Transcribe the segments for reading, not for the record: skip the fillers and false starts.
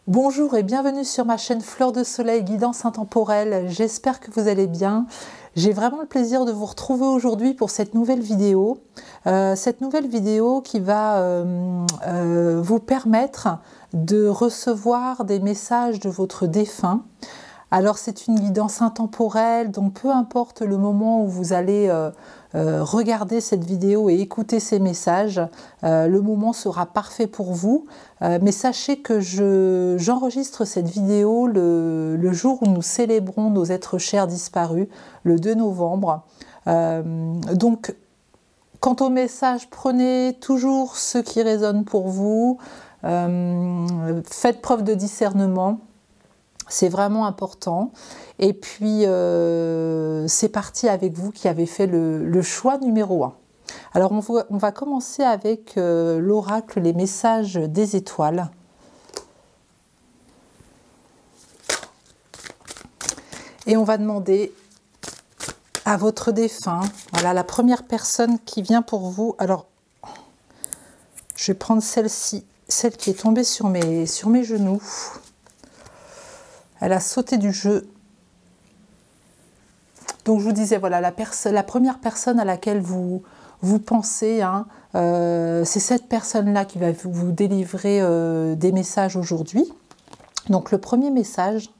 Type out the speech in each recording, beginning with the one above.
Bonjour et bienvenue sur ma chaîne Fleur de Soleil Guidance Intemporelle. J'espère que vous allez bien. J'ai vraiment le plaisir de vous retrouver aujourd'hui pour cette nouvelle vidéo. Qui va vous permettre de recevoir des messages de votre défunt. Alors c'est une guidance intemporelle, donc peu importe le moment où vous allez regarder cette vidéo et écouter ces messages, le moment sera parfait pour vous. Mais sachez que j'enregistre cette vidéo le jour où nous célébrons nos êtres chers disparus, le 2 novembre. Donc, quant au message, prenez toujours ce qui résonne pour vous, faites preuve de discernement. C'est vraiment important. Et puis, c'est parti avec vous qui avez fait le choix numéro 1. Alors, on va commencer avec l'oracle, les messages des étoiles. Et on va demander à votre défunt, voilà, la première personne qui vient pour vous. Alors, je vais prendre celle-ci, celle qui est tombée sur mes genoux. Elle a sauté du jeu. Donc je vous disais, voilà, la première personne à laquelle vous pensez, hein, c'est cette personne-là qui va vous délivrer des messages aujourd'hui. Donc le premier message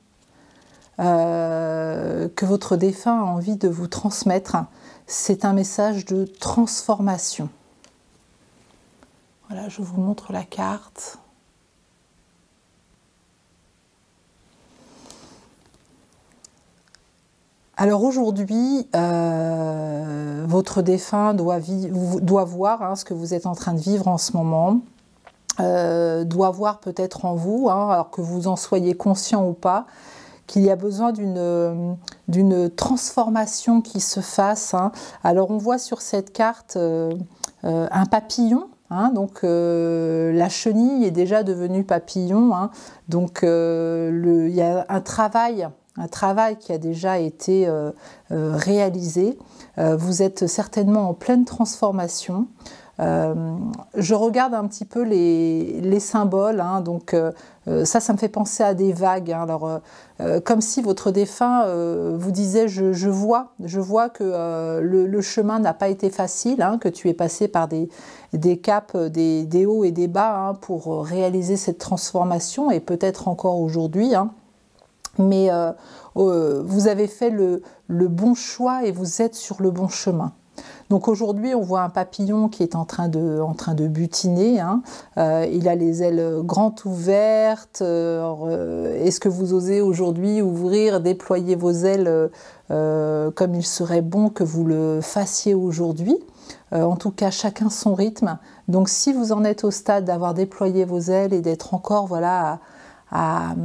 que votre défunt a envie de vous transmettre, c'est un message de transformation. Voilà, je vous montre la carte. Alors aujourd'hui, votre défunt doit voir hein, ce que vous êtes en train de vivre en ce moment, doit voir peut-être en vous, hein, alors que vous en soyez conscient ou pas, qu'il y a besoin d'une transformation qui se fasse. Hein. Alors on voit sur cette carte un papillon, hein, donc la chenille est déjà devenue papillon, hein, donc il y a un travail qui a déjà été réalisé. Vous êtes certainement en pleine transformation. Je regarde un petit peu les symboles, hein, donc ça me fait penser à des vagues. Hein, alors, comme si votre défunt vous disait je vois que le chemin n'a pas été facile, hein, que tu es passé par des caps, des hauts et des bas hein, pour réaliser cette transformation et peut-être encore aujourd'hui. Hein. Mais vous avez fait le bon choix et vous êtes sur le bon chemin. Donc aujourd'hui, on voit un papillon qui est en train de butiner. Hein. Il a les ailes grandes ouvertes. Est-ce que vous osez aujourd'hui ouvrir, déployer vos ailes comme il serait bon que vous le fassiez aujourd'hui? En tout cas, chacun son rythme. Donc si vous en êtes au stade d'avoir déployé vos ailes et d'être encore voilà, à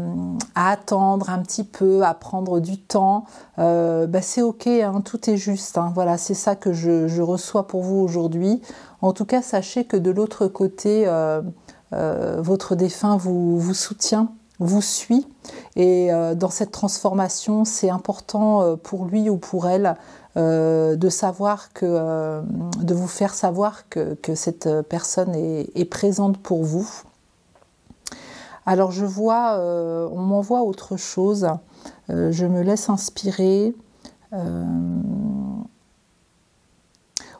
attendre un petit peu, à prendre du temps, c'est ok, hein, tout est juste. Hein, voilà, c'est ça que je reçois pour vous aujourd'hui. En tout cas, sachez que de l'autre côté, votre défunt vous soutient, vous suit. Et dans cette transformation, c'est important pour lui ou pour elle de vous faire savoir que cette personne est présente pour vous. Alors je vois, on m'envoie autre chose, je me laisse inspirer.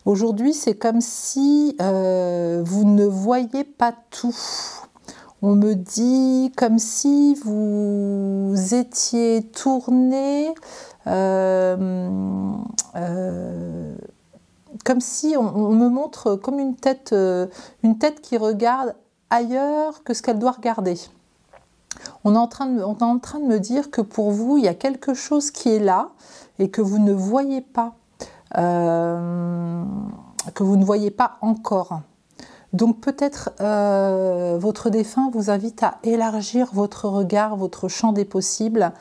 Aujourd'hui, c'est comme si vous ne voyez pas tout. On me dit comme si vous étiez tourné, comme si on me montre comme une tête qui regarde ailleurs que ce qu'elle doit regarder. On est en train de me dire que pour vous, il y a quelque chose qui est là et que vous ne voyez pas, encore. Donc peut-être votre défunt vous invite à élargir votre regard, votre champ des possibles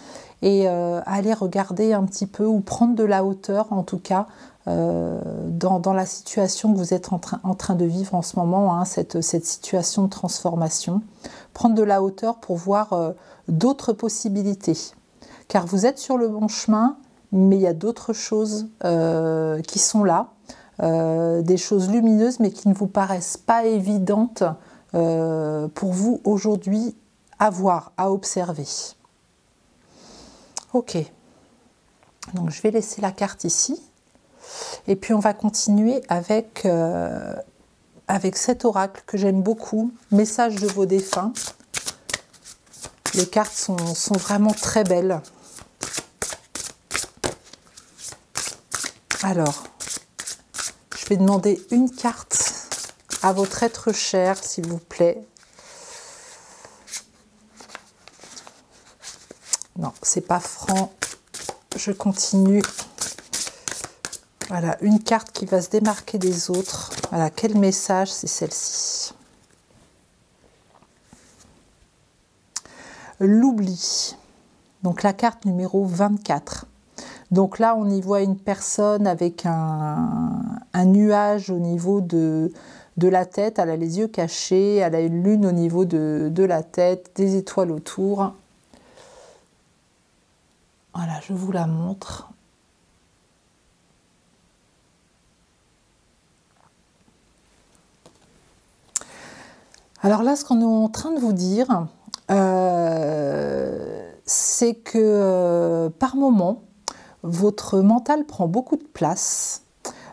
et aller regarder un petit peu ou prendre de la hauteur en tout cas dans la situation que vous êtes en train de vivre en ce moment, hein, cette situation de transformation. Prendre de la hauteur pour voir d'autres possibilités. Car vous êtes sur le bon chemin, mais il y a d'autres choses qui sont là, des choses lumineuses, mais qui ne vous paraissent pas évidentes pour vous aujourd'hui à voir, à observer. Ok, donc je vais laisser la carte ici. Et puis on va continuer avec, avec cet oracle que j'aime beaucoup, message de vos défunts. Les cartes sont vraiment très belles. Alors, je vais demander une carte à votre être cher, s'il vous plaît. Non, c'est pas franc. Je continue. Voilà, une carte qui va se démarquer des autres. Voilà, quel message, c'est celle-ci. L'oubli. Donc la carte numéro 24. Donc là, on y voit une personne avec un nuage au niveau de la tête. Elle a les yeux cachés, elle a une lune au niveau de la tête, des étoiles autour. Voilà, je vous la montre. Alors là, ce qu'on est en train de vous dire, c'est que par moment, votre mental prend beaucoup de place.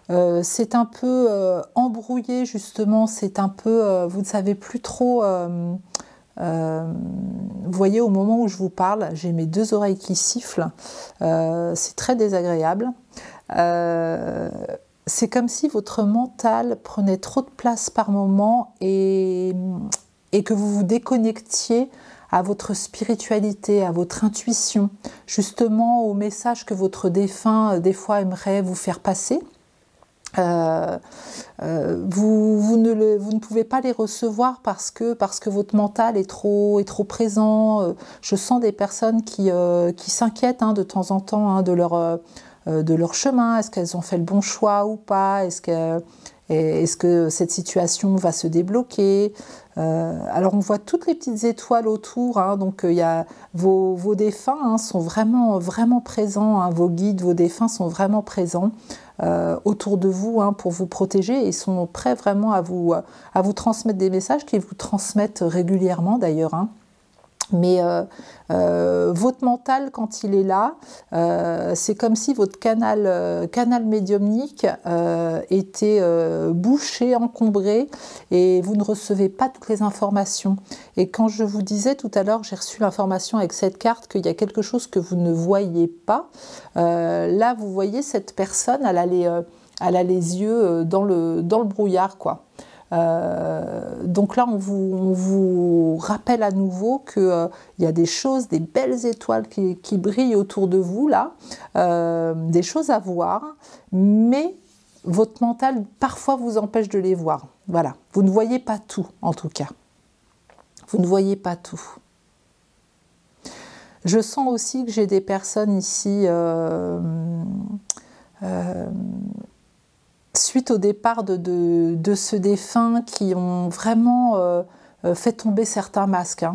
C'est un peu embrouillé, justement. C'est un peu, vous ne savez plus trop. Vous voyez, au moment où je vous parle, j'ai mes deux oreilles qui sifflent. C'est très désagréable. C'est comme si votre mental prenait trop de place par moment et que vous vous déconnectiez à votre spiritualité, à votre intuition, justement au message que votre défunt, des fois, aimerait vous faire passer. Vous ne pouvez pas les recevoir parce que votre mental est trop présent. Je sens des personnes qui s'inquiètent de temps en temps de leur chemin. Est-ce qu'elles ont fait le bon choix ou pas? Est-ce que cette situation va se débloquer? Alors on voit toutes les petites étoiles autour, donc il y a vos défunts sont vraiment présents, vos guides, vos défunts sont vraiment présents autour de vous pour vous protéger et sont prêts vraiment à vous transmettre des messages qu'ils vous transmettent régulièrement d'ailleurs. Mais votre mental, quand il est là, c'est comme si votre canal médiumnique était bouché, encombré, et vous ne recevez pas toutes les informations. Et quand je vous disais tout à l'heure, j'ai reçu l'information avec cette carte qu'il y a quelque chose que vous ne voyez pas, là vous voyez cette personne, elle a les yeux dans le brouillard, quoi. Donc là, on vous rappelle à nouveau qu'il y a des choses, des belles étoiles qui brillent autour de vous, là, des choses à voir, mais votre mental, parfois, vous empêche de les voir. Voilà, vous ne voyez pas tout, en tout cas. Vous ne voyez pas tout. Je sens aussi que j'ai des personnes ici... suite au départ de ce défunt qui ont vraiment fait tomber certains masques.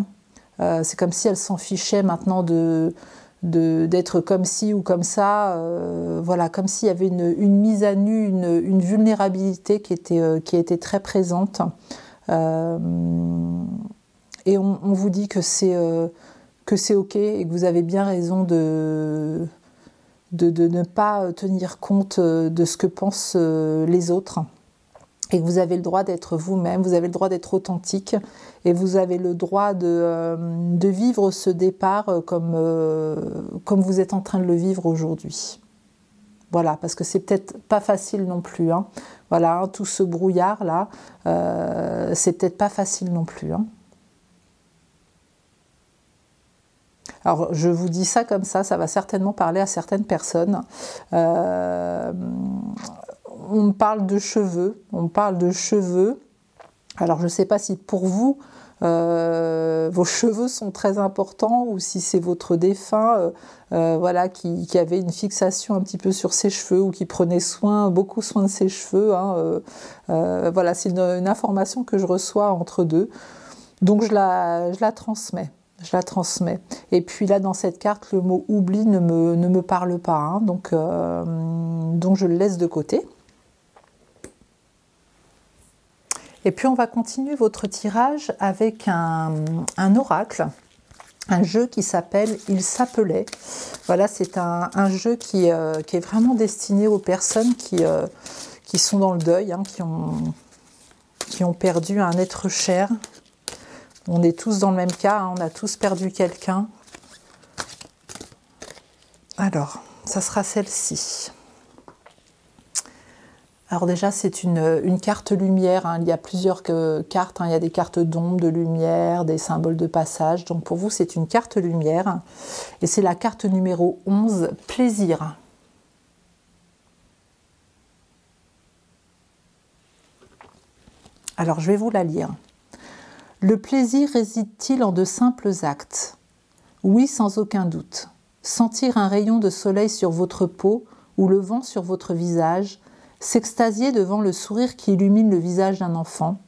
C'est comme si elles s'en fichaient maintenant d'être comme ci ou comme ça. Voilà, comme s'il y avait une mise à nu, une vulnérabilité qui était très présente. Et on vous dit que c'est OK et que vous avez bien raison de ne pas tenir compte de ce que pensent les autres et que vous avez le droit d'être vous-même, vous avez le droit d'être authentique et vous avez le droit de vivre ce départ comme vous êtes en train de le vivre aujourd'hui. Voilà, parce que c'est peut-être pas facile non plus. Voilà, tout ce brouillard-là, c'est peut-être pas facile non plus. Alors, je vous dis ça comme ça va certainement parler à certaines personnes. On parle de cheveux, Alors, je ne sais pas si pour vous, vos cheveux sont très importants ou si c'est votre défunt voilà, qui avait une fixation un petit peu sur ses cheveux ou qui prenait beaucoup soin de ses cheveux. Voilà, c'est une information que je reçois entre deux. Donc, je la transmets. Et puis là, dans cette carte, le mot oubli ne me parle pas, donc je le laisse de côté. Et puis on va continuer votre tirage avec un oracle. un jeu qui s'appelle Il s'appelait. Voilà, c'est un jeu qui est vraiment destiné aux personnes qui sont dans le deuil, hein, qui ont perdu un être cher. On est tous dans le même cas, hein, on a tous perdu quelqu'un. Alors, ça sera celle-ci. Alors déjà, c'est une carte lumière, hein. Il y a plusieurs cartes, hein. Il y a des cartes d'ombre, de lumière, des symboles de passage. Donc pour vous, c'est une carte lumière. Et c'est la carte numéro 11, plaisir. Alors je vais vous la lire. Le plaisir réside-t-il en de simples actes? Oui, sans aucun doute. Sentir un rayon de soleil sur votre peau ou le vent sur votre visage, s'extasier devant le sourire qui illumine le visage d'un enfant.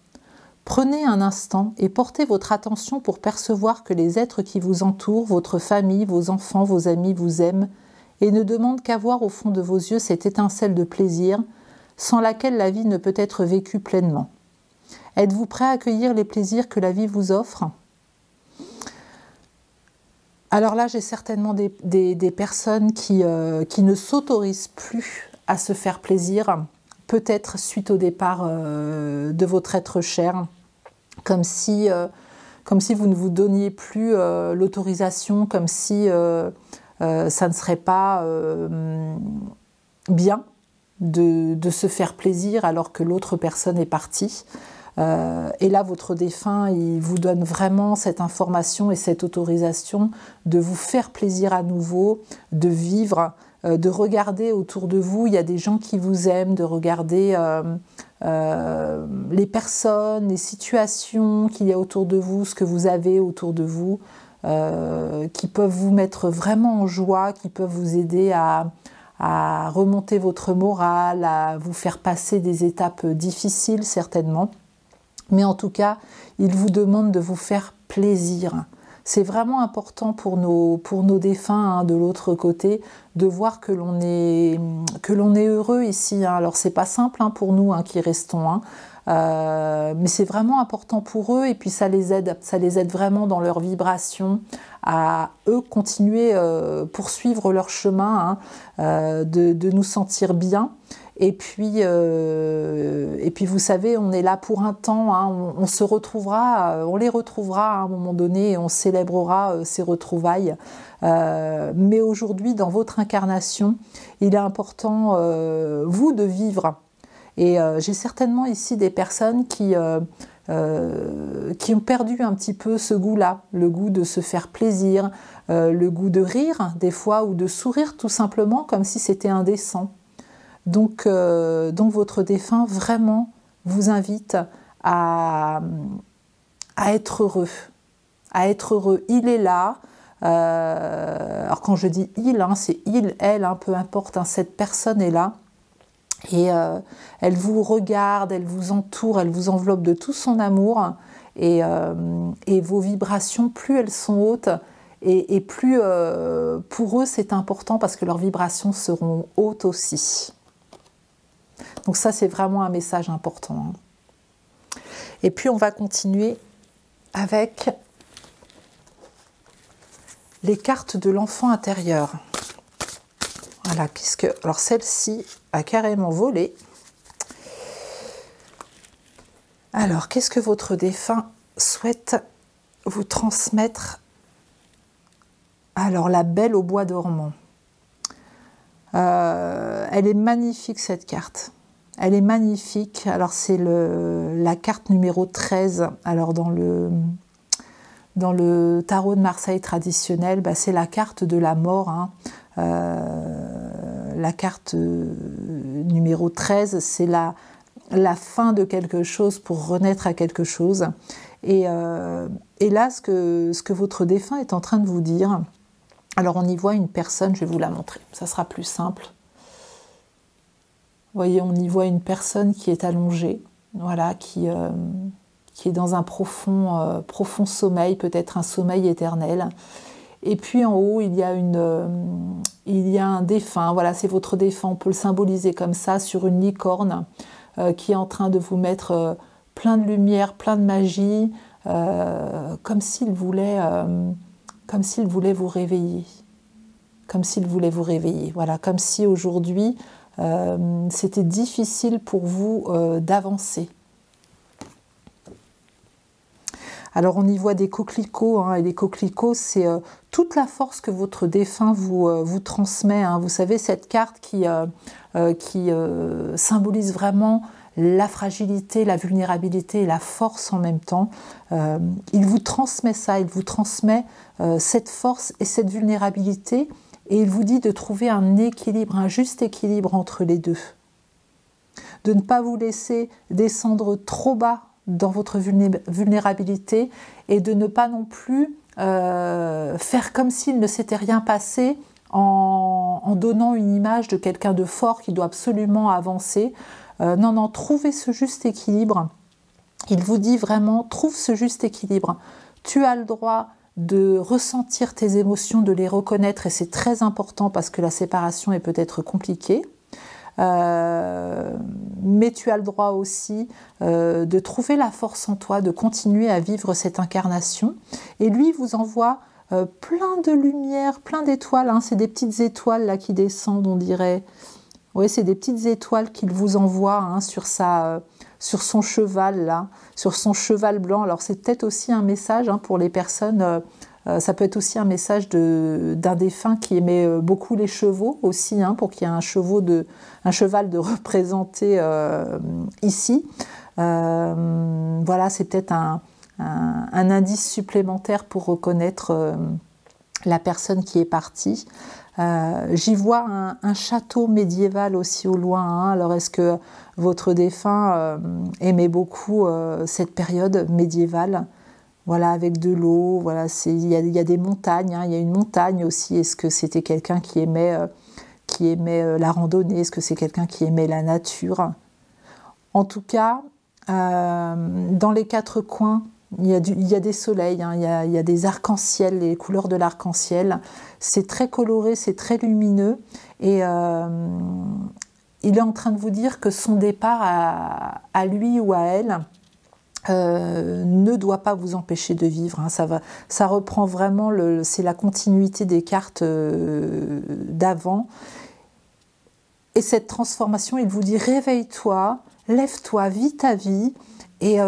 Prenez un instant et portez votre attention pour percevoir que les êtres qui vous entourent, votre famille, vos enfants, vos amis vous aiment et ne demandent qu'à voir au fond de vos yeux cette étincelle de plaisir sans laquelle la vie ne peut être vécue pleinement. Êtes-vous prêt à accueillir les plaisirs que la vie vous offre ? Alors là, j'ai certainement des personnes qui ne s'autorisent plus à se faire plaisir, peut-être suite au départ de votre être cher, comme si vous ne vous donniez plus l'autorisation, comme si ça ne serait pas bien de se faire plaisir alors que l'autre personne est partie. Et là, votre défunt, il vous donne vraiment cette information et cette autorisation de vous faire plaisir à nouveau, de vivre, de regarder autour de vous. Il y a des gens qui vous aiment, de regarder les personnes, les situations qu'il y a autour de vous, ce que vous avez autour de vous, qui peuvent vous mettre vraiment en joie, qui peuvent vous aider à remonter votre morale, à vous faire passer des étapes difficiles certainement. Mais en tout cas, il vous demande de vous faire plaisir. C'est vraiment important pour nos défunts, hein, de l'autre côté, de voir que l'on est heureux ici. Hein. Alors, c'est pas simple, hein, pour nous, hein, qui restons, hein. Mais c'est vraiment important pour eux et puis ça les aide vraiment dans leur vibration à eux continuer, poursuivre leur chemin, hein, de nous sentir bien. Et puis vous savez, on est là pour un temps, hein, on se retrouvera, on les retrouvera à un moment donné et on célébrera ces retrouvailles. Mais aujourd'hui, dans votre incarnation, il est important, vous, de vivre. Et j'ai certainement ici des personnes qui ont perdu un petit peu ce goût-là, le goût de se faire plaisir, le goût de rire des fois ou de sourire tout simplement comme si c'était indécent. Donc votre défunt vraiment vous invite à être heureux, à être heureux. Il est là. Alors quand je dis il, hein, c'est il, elle, hein, peu importe. Hein, cette personne est là et elle vous regarde, elle vous entoure, elle vous enveloppe de tout son amour et vos vibrations, plus elles sont hautes et plus pour eux c'est important parce que leurs vibrations seront hautes aussi. Donc ça, c'est vraiment un message important. Et puis, on va continuer avec les cartes de l'enfant intérieur. Voilà, alors celle-ci a carrément volé. Alors, qu'est-ce que votre défunt souhaite vous transmettre? Alors, la belle au bois dormant. Elle est magnifique cette carte. Elle est magnifique. Alors c'est la carte numéro 13. Alors dans le tarot de Marseille traditionnel, c'est la carte de la mort. Hein. La carte numéro 13, c'est la fin de quelque chose pour renaître à quelque chose. Et là, ce que votre défunt est en train de vous dire, alors on y voit une personne, je vais vous la montrer, ça sera plus simple. Vous voyez, on y voit une personne qui est allongée, voilà, qui est dans un profond sommeil, peut-être un sommeil éternel. Et puis en haut, il y a un défunt, voilà, c'est votre défunt, on peut le symboliser comme ça, sur une licorne, qui est en train de vous mettre plein de lumière, plein de magie, comme s'il voulait comme s'il voulait vous réveiller. Comme s'il voulait vous réveiller. Voilà, comme si aujourd'hui, c'était difficile pour vous d'avancer. Alors on y voit des coquelicots, hein, et les coquelicots, c'est toute la force que votre défunt vous transmet. Hein. Vous savez, cette carte qui symbolise vraiment la fragilité, la vulnérabilité et la force en même temps. Il vous transmet ça, il vous transmet cette force et cette vulnérabilité, et il vous dit de trouver un équilibre, un juste équilibre entre les deux. De ne pas vous laisser descendre trop bas dans votre vulnérabilité, et de ne pas non plus faire comme s'il ne s'était rien passé en donnant une image de quelqu'un de fort qui doit absolument avancer. Non, non, trouvez ce juste équilibre. Il vous dit vraiment, trouve ce juste équilibre. Tu as le droit de ressentir tes émotions, de les reconnaître, et c'est très important parce que la séparation est peut-être compliquée. Mais tu as le droit aussi de trouver la force en toi, de continuer à vivre cette incarnation. Et lui vous envoie plein de lumière, plein d'étoiles, hein. C'est des petites étoiles là qui descendent, on dirait. Oui, c'est des petites étoiles qu'il vous envoie, hein, sur son cheval là, sur son cheval blanc. Alors c'est peut-être aussi un message, hein, pour les personnes. Ça peut être aussi un message d'un défunt qui aimait beaucoup les chevaux aussi, hein, pour qu'il y ait un cheval de représenté ici. Voilà, c'est peut-être un indice supplémentaire pour reconnaître la personne qui est partie. J'y vois un château médiéval aussi au loin, hein. Alors est-ce que votre défunt aimait beaucoup cette période médiévale? Voilà, avec de l'eau, voilà, il y a des montagnes, hein, il y a une montagne aussi. Est-ce que c'était quelqu'un qui aimait la randonnée? Est-ce que c'est quelqu'un qui aimait la nature? En tout cas, dans les quatre coins, il y a des soleils, hein, il y a des arcs-en-ciel, les couleurs de l'arc-en-ciel. C'est très coloré, c'est très lumineux, et il est en train de vous dire que son départ à lui ou à elle ne doit pas vous empêcher de vivre, hein. Ça reprend vraiment, c'est la continuité des cartes d'avant. Et cette transformation, il vous dit réveille-toi, lève-toi, vis ta vie, et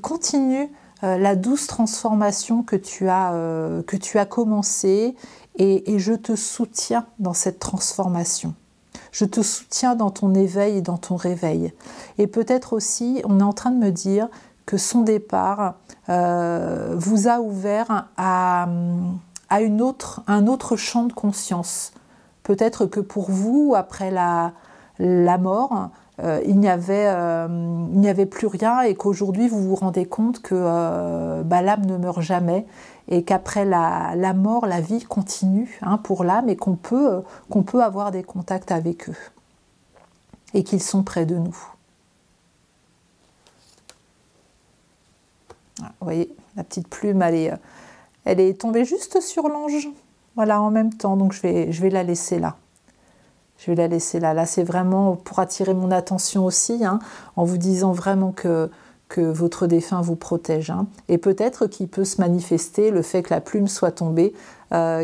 continue la douce transformation que tu as commencée, et je te soutiens dans cette transformation. Je te soutiens dans ton éveil et dans ton réveil. Et peut-être aussi, on est en train de me dire que son départ vous a ouvert à un autre champ de conscience. Peut-être que pour vous, après la mort, il n'y avait plus rien, et qu'aujourd'hui vous vous rendez compte que l'âme ne meurt jamais, et qu'après la mort, la vie continue, hein, pour l'âme, et qu'on peut avoir des contacts avec eux, et qu'ils sont près de nous. Vous voyez, la petite plume, elle est tombée juste sur l'ange, voilà, en même temps, donc je vais la laisser là. Je vais la laisser là. Là, c'est vraiment pour attirer mon attention aussi, hein, en vous disant vraiment que votre défunt vous protège, hein. Et peut-être qu'il peut se manifester, le fait que la plume soit tombée,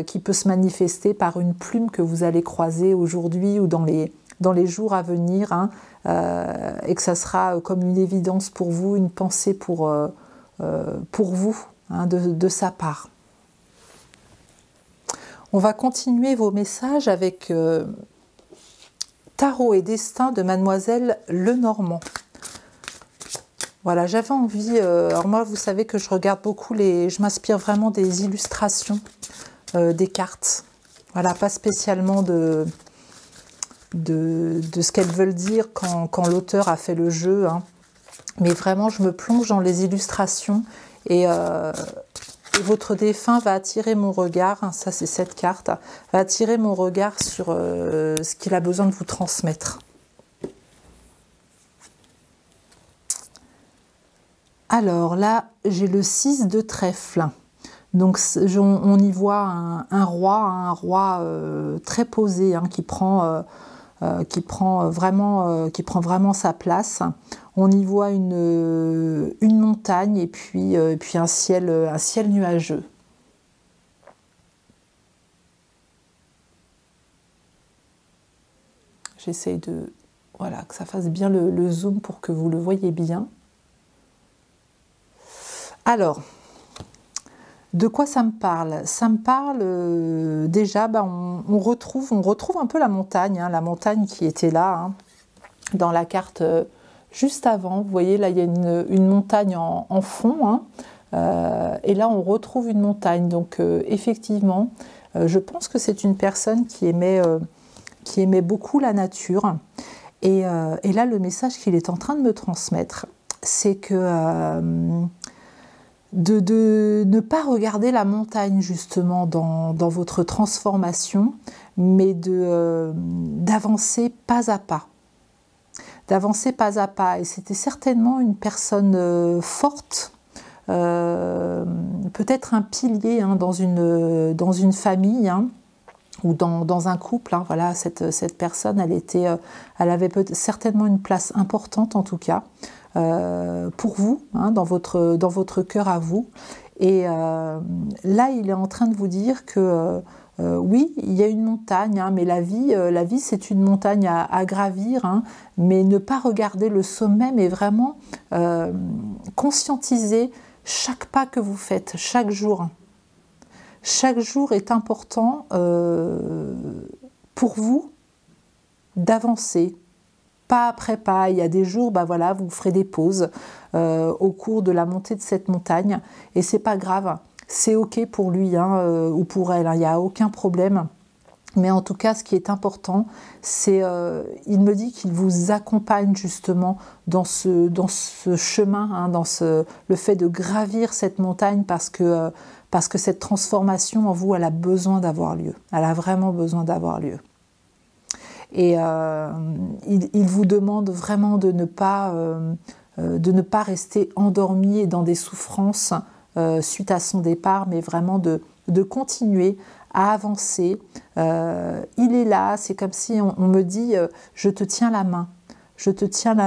qui peut se manifester par une plume que vous allez croiser aujourd'hui ou dans les jours à venir, hein, et que ça sera comme une évidence pour vous, une pensée pour vous, hein, de sa part. On va continuer vos messages avec Tarot et Destin de Mademoiselle Lenormand. Voilà, j'avais envie, alors moi vous savez que je regarde beaucoup je m'inspire vraiment des illustrations des cartes. Voilà, pas spécialement de ce qu'elles veulent dire quand l'auteur a fait le jeu, hein. Mais vraiment je me plonge dans les illustrations, et votre défunt va attirer mon regard, hein, ça c'est cette carte, va attirer mon regard sur ce qu'il a besoin de vous transmettre. Alors là, j'ai le 6 de trèfle. Donc on y voit un roi très posé, hein, qui prend vraiment sa place. On y voit une montagne, et puis un ciel nuageux. J'essaye de... Voilà, que ça fasse bien le zoom pour que vous le voyez bien. Alors, de quoi ça me parle? Ça me parle déjà, on retrouve un peu la montagne, hein, la montagne qui était là, hein, dans la carte juste avant. Vous voyez, là, il y a une montagne en fond, hein, et là, on retrouve une montagne. Donc, effectivement, je pense que c'est une personne qui aimait beaucoup la nature. Et là, le message qu'il est en train de me transmettre, c'est que de ne pas regarder la montagne justement dans votre transformation, mais d'avancer pas à pas. D'avancer pas à pas. Et c'était certainement une personne forte, peut-être un pilier, hein, dans une famille, hein, ou dans un couple, hein, voilà, cette personne, elle avait certainement une place importante en tout cas, pour vous, hein, dans votre cœur à vous. Et là, il est en train de vous dire que oui, il y a une montagne, hein, mais la vie c'est une montagne à gravir, hein, mais ne pas regarder le sommet, mais vraiment conscientiser chaque pas que vous faites, chaque jour. Chaque jour est important pour vous d'avancer, pas après pas. Il y a des jours, voilà, vous ferez des pauses au cours de la montée de cette montagne, et c'est pas grave, c'est ok pour lui, hein, ou pour elle, hein, il n'y a aucun problème. Mais en tout cas, ce qui est important, c'est, il me dit qu'il vous accompagne justement dans ce chemin, hein, dans le fait de gravir cette montagne, parce que cette transformation en vous, elle a besoin d'avoir lieu. Elle a vraiment besoin d'avoir lieu. Et il vous demande vraiment de ne pas rester endormi et dans des souffrances suite à son départ, mais vraiment de continuer à avancer. Il est là, c'est comme si on me dit je te tiens la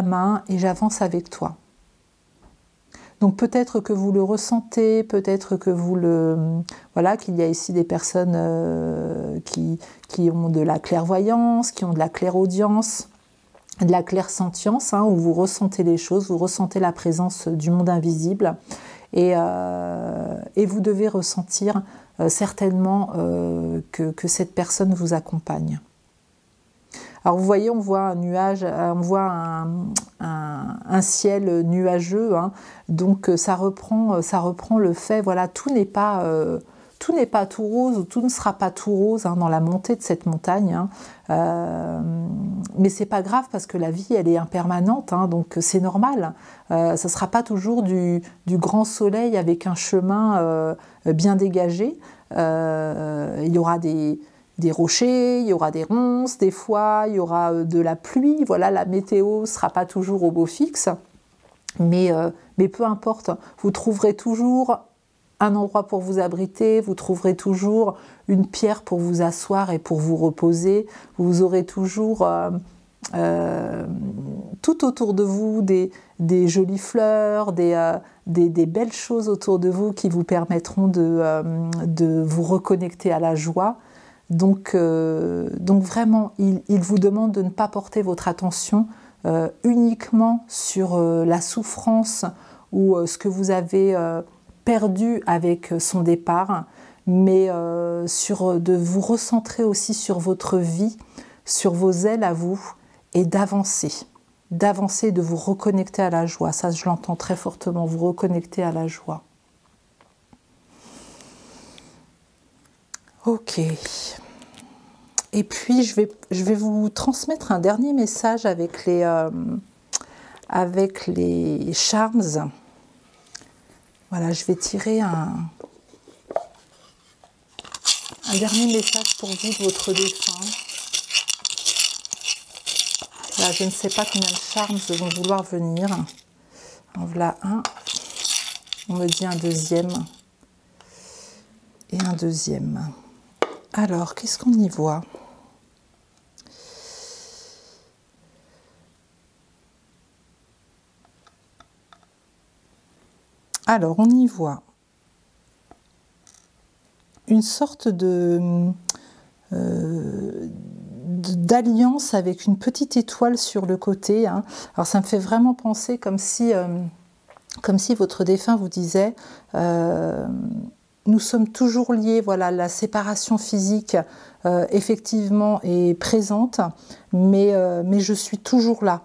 main et j'avance avec toi. Donc peut-être que vous le ressentez, peut-être que qu'il y a ici des personnes qui ont de la clairvoyance, qui ont de la clairaudience, de la clairsentience, hein, où vous ressentez les choses, vous ressentez la présence du monde invisible, et vous devez ressentir certainement que cette personne vous accompagne. Alors vous voyez, on voit un nuage, on voit un ciel nuageux, hein, donc ça reprend le fait, voilà, tout n'est pas tout rose, ou tout ne sera pas tout rose, hein, dans la montée de cette montagne, hein, mais c'est pas grave, parce que la vie, elle est impermanente, hein, donc c'est normal. Ça sera pas toujours du grand soleil avec un chemin bien dégagé. Il y aura des rochers, il y aura des ronces, des fois, il y aura de la pluie. Voilà, la météo ne sera pas toujours au beau fixe, mais peu importe, vous trouverez toujours un endroit pour vous abriter, vous trouverez toujours une pierre pour vous asseoir et pour vous reposer. Vous aurez toujours tout autour de vous des jolies fleurs, des belles choses autour de vous qui vous permettront de vous reconnecter à la joie. Donc vraiment, il vous demande de ne pas porter votre attention uniquement sur la souffrance ou ce que vous avez perdu avec son départ, mais de vous recentrer aussi sur votre vie, sur vos ailes à vous, et d'avancer, de vous reconnecter à la joie. Ça, je l'entends très fortement, vous reconnecter à la joie. Ok. Et puis, je vais vous transmettre un dernier message avec les charms. Voilà, je vais tirer un dernier message pour vous de votre défunt. Là, je ne sais pas combien de charms vont vouloir venir. En voilà un. On me dit un deuxième. Et un deuxième. Alors, qu'est-ce qu'on y voit ? Alors, on y voit une sorte d'alliance avec une petite étoile sur le côté. Hein. Alors ça me fait vraiment penser comme si votre défunt vous disait nous sommes toujours liés, voilà, la séparation physique effectivement est présente, mais je suis toujours là.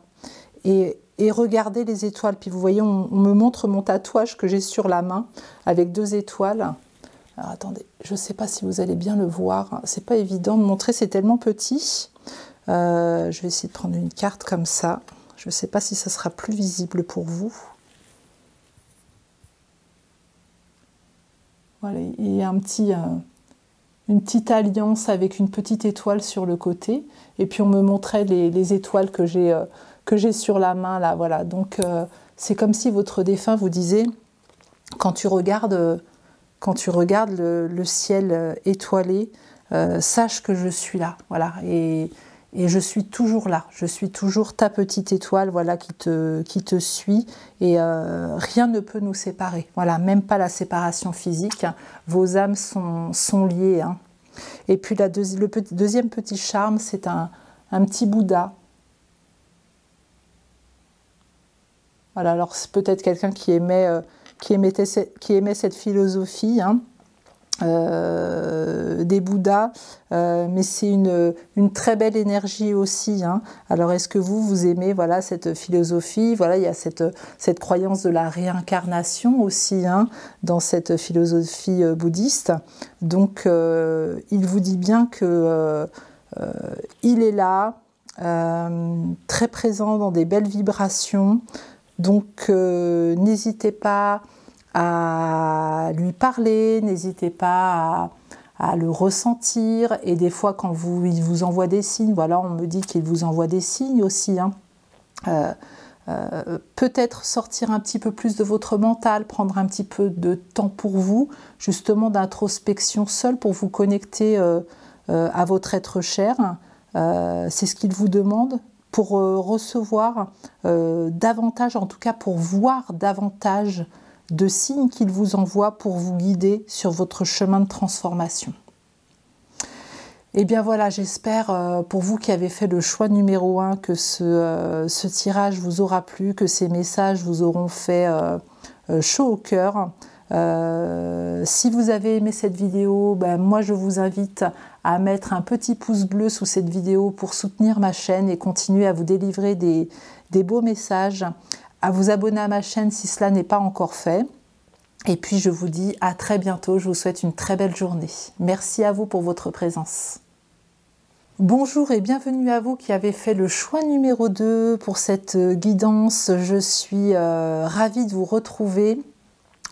Et regardez les étoiles, puis vous voyez, on me montre mon tatouage que j'ai sur la main avec 2 étoiles. Alors attendez, je ne sais pas si vous allez bien le voir, c'est pas évident de montrer, c'est tellement petit. Je vais essayer de prendre une carte comme ça, je ne sais pas si ça sera plus visible pour vous. Voilà, il y a une petite alliance avec une petite étoile sur le côté, et puis on me montrait les étoiles que j'ai sur la main là, voilà. Donc c'est comme si votre défunt vous disait, quand tu regardes le ciel étoilé, sache que je suis là, voilà, et je suis toujours là, je suis toujours ta petite étoile, voilà, qui te suit, et rien ne peut nous séparer, voilà, même pas la séparation physique, hein. Vos âmes sont liées, hein. Et puis le deuxième petit charme, c'est un petit Bouddha. Voilà, alors c'est peut-être quelqu'un qui aimait cette philosophie, hein, des Bouddhas, mais c'est une très belle énergie aussi, hein. Alors est-ce que vous aimez, voilà, cette philosophie, voilà, il y a cette croyance de la réincarnation aussi, hein, dans cette philosophie bouddhiste. Donc il vous dit bien que il est là, très présent dans des belles vibrations. Donc n'hésitez pas à lui parler, n'hésitez pas à le ressentir, et des fois quand il vous envoie des signes, voilà, on me dit qu'il vous envoie des signes aussi, hein. Peut-être sortir un petit peu plus de votre mental, prendre un petit peu de temps pour vous, justement d'introspection seul, pour vous connecter à votre être cher, c'est ce qu'il vous demande, pour recevoir davantage, en tout cas pour voir davantage de signes qu'il vous envoie pour vous guider sur votre chemin de transformation. Et bien voilà, j'espère pour vous qui avez fait le choix numéro 1 que ce tirage vous aura plu, que ces messages vous auront fait chaud au cœur. Si vous avez aimé cette vidéo, ben moi je vous invite à mettre un petit pouce bleu sous cette vidéo pour soutenir ma chaîne et continuer à vous délivrer des beaux messages, à vous abonner à ma chaîne si cela n'est pas encore fait. Et puis je vous dis à très bientôt, je vous souhaite une très belle journée. Merci à vous pour votre présence. Bonjour et bienvenue à vous qui avez fait le choix numéro 2 pour cette guidance. Je suis ravie de vous retrouver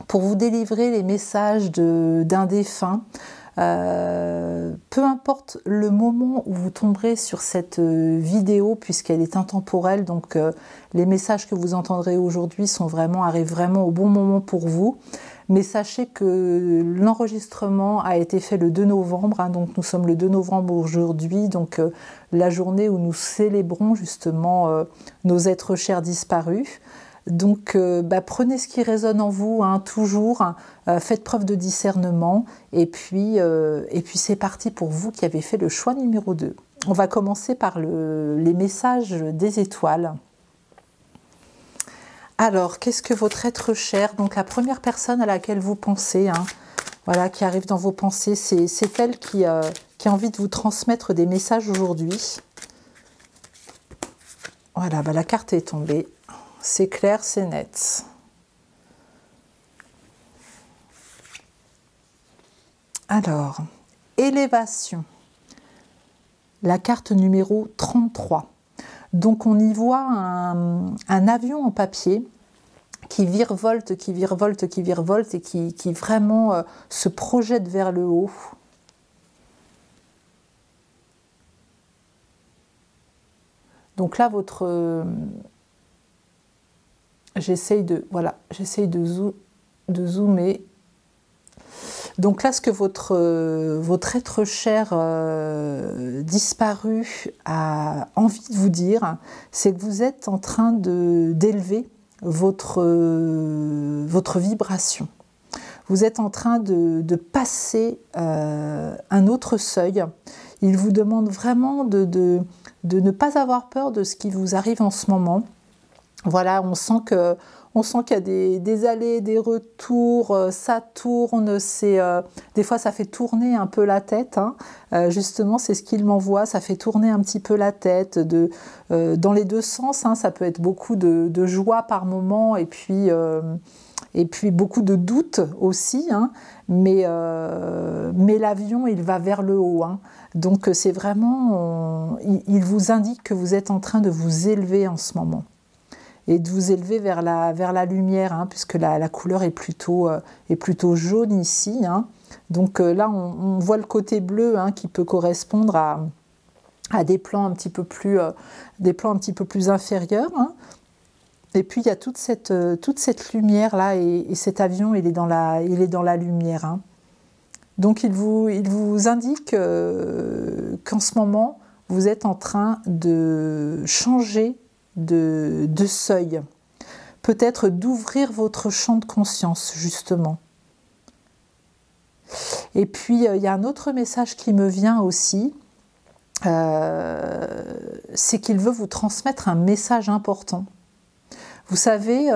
pour vous délivrer les messages d'un défunt. Peu importe le moment où vous tomberez sur cette vidéo, puisqu'elle est intemporelle, donc les messages que vous entendrez aujourd'hui arrivent vraiment au bon moment pour vous. Mais sachez que l'enregistrement a été fait le 2 novembre, hein, donc nous sommes le 2 novembre aujourd'hui, donc la journée où nous célébrons justement nos êtres chers disparus. Donc prenez ce qui résonne en vous, hein, toujours, faites preuve de discernement, et puis c'est parti pour vous qui avez fait le choix numéro 2. On va commencer par les messages des étoiles. Alors, qu'est-ce que votre être cher, donc la première personne à laquelle vous pensez, hein, voilà, qui arrive dans vos pensées, c'est elle qui a envie de vous transmettre des messages aujourd'hui. Voilà, la carte est tombée. C'est clair, c'est net. Alors, élévation. La carte numéro 33. Donc on y voit un avion en papier qui virevolte, qui virevolte, qui virevolte et qui vraiment se projette vers le haut. Donc là, j'essaye de zoomer. Donc là, ce que votre être cher disparu a envie de vous dire, c'est que vous êtes en train d'élever votre vibration. Vous êtes en train de passer un autre seuil. Il vous demande vraiment de ne pas avoir peur de ce qui vous arrive en ce moment. Voilà, on sent qu'il y a des allers, des retours, ça tourne, des fois ça fait tourner un peu la tête, hein. Justement, c'est ce qu'il m'envoie, ça fait tourner un petit peu la tête, dans les deux sens, hein. Ça peut être beaucoup de joie par moment, et puis beaucoup de doutes aussi, hein. Mais l'avion, il va vers le haut, hein. Donc c'est vraiment, il vous indique que vous êtes en train de vous élever en ce moment. Et de vous élever vers la lumière, hein, puisque la couleur est plutôt jaune ici, hein. Donc là, on voit le côté bleu, hein, qui peut correspondre à des plans un petit peu plus inférieurs, hein. Et puis il y a toute cette lumière là, et cet avion, il est dans la lumière, hein. Donc il vous indique qu'en ce moment, vous êtes en train de changer de seuil, peut-être d'ouvrir votre champ de conscience, justement. Et puis il y a un autre message qui me vient aussi, c'est qu'il veut vous transmettre un message important. Vous savez,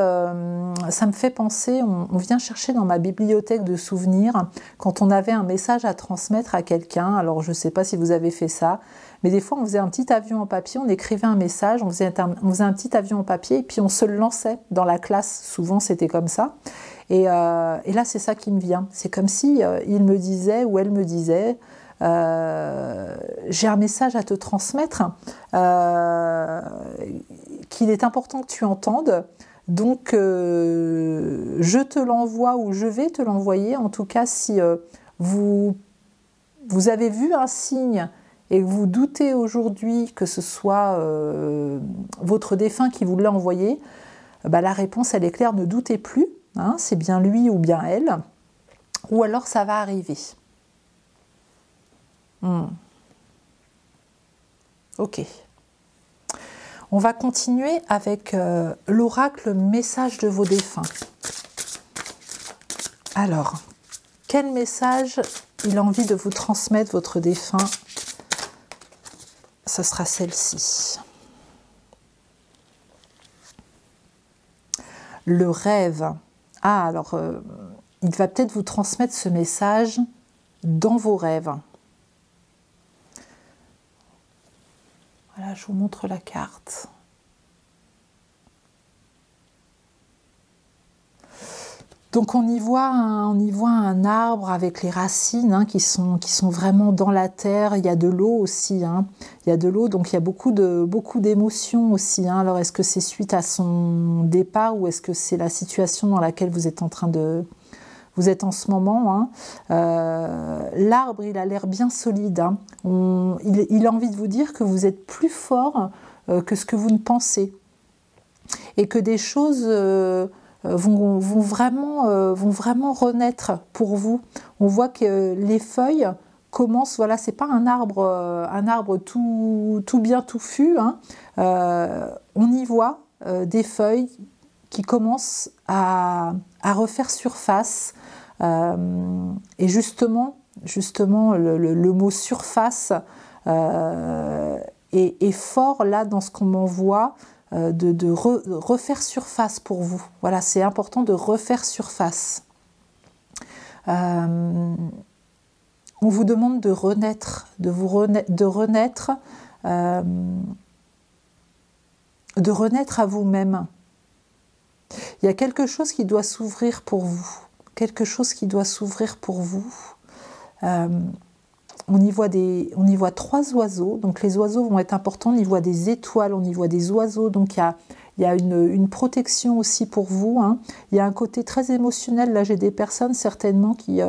ça me fait penser, on vient chercher dans ma bibliothèque de souvenirs, quand on avait un message à transmettre à quelqu'un, alors je ne sais pas si vous avez fait ça, mais des fois on faisait un petit avion en papier, on écrivait un message, on faisait un petit avion en papier, et puis on se le lançait dans la classe, souvent c'était comme ça. Et là c'est ça qui me vient, c'est comme si il me disait, ou elle me disait, j'ai un message à te transmettre, qu'il est important que tu entendes, donc je te l'envoie, ou je vais te l'envoyer. En tout cas, si vous avez vu un signe et que vous doutez aujourd'hui que ce soit votre défunt qui vous l'a envoyé, la réponse elle est claire, ne doutez plus, hein, c'est bien lui ou bien elle, ou alors ça va arriver. Ok. On va continuer avec l'oracle message de vos défunts. Alors, quel message il a envie de vous transmettre, votre défunt? Ce sera celle-ci. Le rêve. Ah, alors, il va peut-être vous transmettre ce message dans vos rêves. Voilà, je vous montre la carte. Donc on y voit un arbre avec les racines, hein, qui sont vraiment dans la terre. Il y a de l'eau aussi, hein. Il y a de l'eau, donc il y a beaucoup d'émotions aussi, hein. Alors est-ce que c'est suite à son départ, ou est-ce que c'est la situation dans laquelle vous êtes en ce moment, hein. L'arbre, il a l'air bien solide, hein. Il a envie de vous dire que vous êtes plus fort que ce que vous ne pensez, et que des choses vont vraiment renaître pour vous. On voit que les feuilles commencent, voilà, c'est pas un arbre tout bien touffu, hein. On y voit des feuilles qui commencent à refaire surface, et justement le mot surface est fort là dans ce qu'on m'envoie, de refaire surface pour vous. Voilà, c'est important de refaire surface. On vous demande de renaître, de renaître à vous-même. Il y a quelque chose qui doit s'ouvrir pour vous. Quelque chose qui doit s'ouvrir pour vous. On y voit 3 oiseaux, donc les oiseaux vont être importants. On y voit des étoiles, on y voit des oiseaux, donc il y a une protection aussi pour vous, hein. Il y a un côté très émotionnel. Là, j'ai des personnes certainement qui,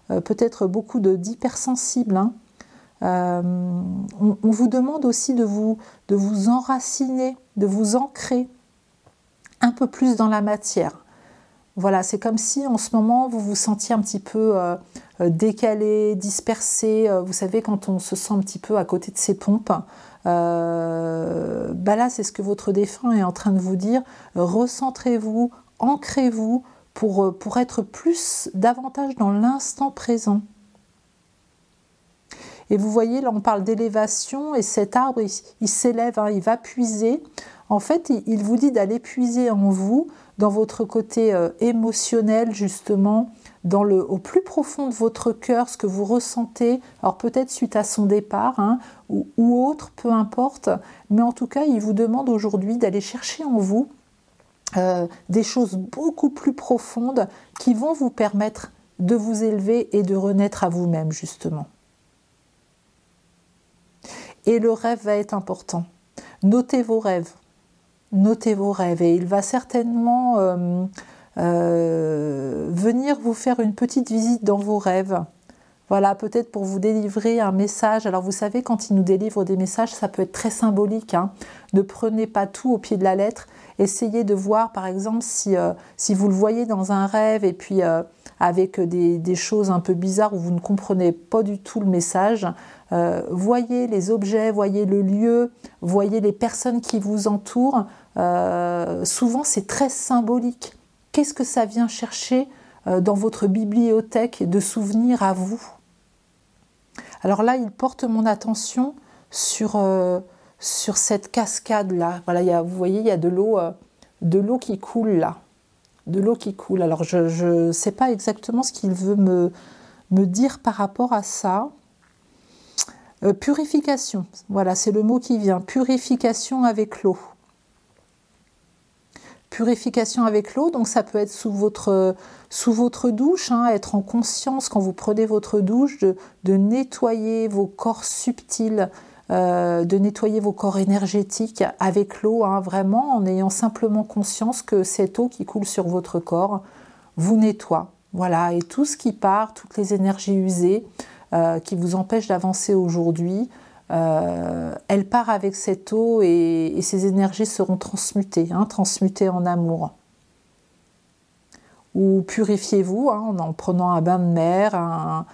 peut-être beaucoup d'hypersensibles, hein. On vous demande aussi de vous enraciner, de vous ancrer un peu plus dans la matière. Voilà, c'est comme si en ce moment vous vous sentiez un petit peu décalé, dispersé. Vous savez, quand on se sent un petit peu à côté de ses pompes, là c'est ce que votre défunt est en train de vous dire. Recentrez-vous, ancrez-vous pour être davantage dans l'instant présent. Et vous voyez, là on parle d'élévation et cet arbre, il s'élève, hein, il va puiser. En fait, il vous dit d'aller puiser en vous, dans votre côté émotionnel justement, au plus profond de votre cœur, ce que vous ressentez, alors peut-être suite à son départ, hein, ou autre, peu importe, mais en tout cas, il vous demande aujourd'hui d'aller chercher en vous des choses beaucoup plus profondes qui vont vous permettre de vous élever et de renaître à vous-même, justement. Et le rêve va être important. Notez vos rêves. Notez vos rêves. Et il va certainement venir vous faire une petite visite dans vos rêves. Voilà, peut-être pour vous délivrer un message. Alors vous savez, quand il nous délivre des messages, ça peut être très symbolique, hein. Ne prenez pas tout au pied de la lettre. Essayez de voir, par exemple, si vous le voyez dans un rêve et puis avec des choses un peu bizarres où vous ne comprenez pas du tout le message, voyez les objets, voyez le lieu, voyez les personnes qui vous entourent. Souvent, c'est très symbolique. Qu'est-ce que ça vient chercher dans votre bibliothèque de souvenirs à vous? Alors là, il porte mon attention sur cette cascade-là. Voilà, vous voyez, il y a de l'eau qui coule là. De l'eau qui coule. Alors, je ne sais pas exactement ce qu'il veut me dire par rapport à ça. Purification. Voilà, c'est le mot qui vient. Purification avec l'eau. Purification avec l'eau, donc ça peut être sous votre douche, hein, être en conscience quand vous prenez votre douche, de nettoyer vos corps subtils, de nettoyer vos corps énergétiques avec l'eau, hein, vraiment en ayant simplement conscience que cette eau qui coule sur votre corps vous nettoie. Voilà, et tout ce qui part, toutes les énergies usées qui vous empêchent d'avancer aujourd'hui, elle part avec cette eau et ces énergies seront transmutées, hein, transmutées en amour. Ou purifiez-vous, hein, en prenant un bain de mer,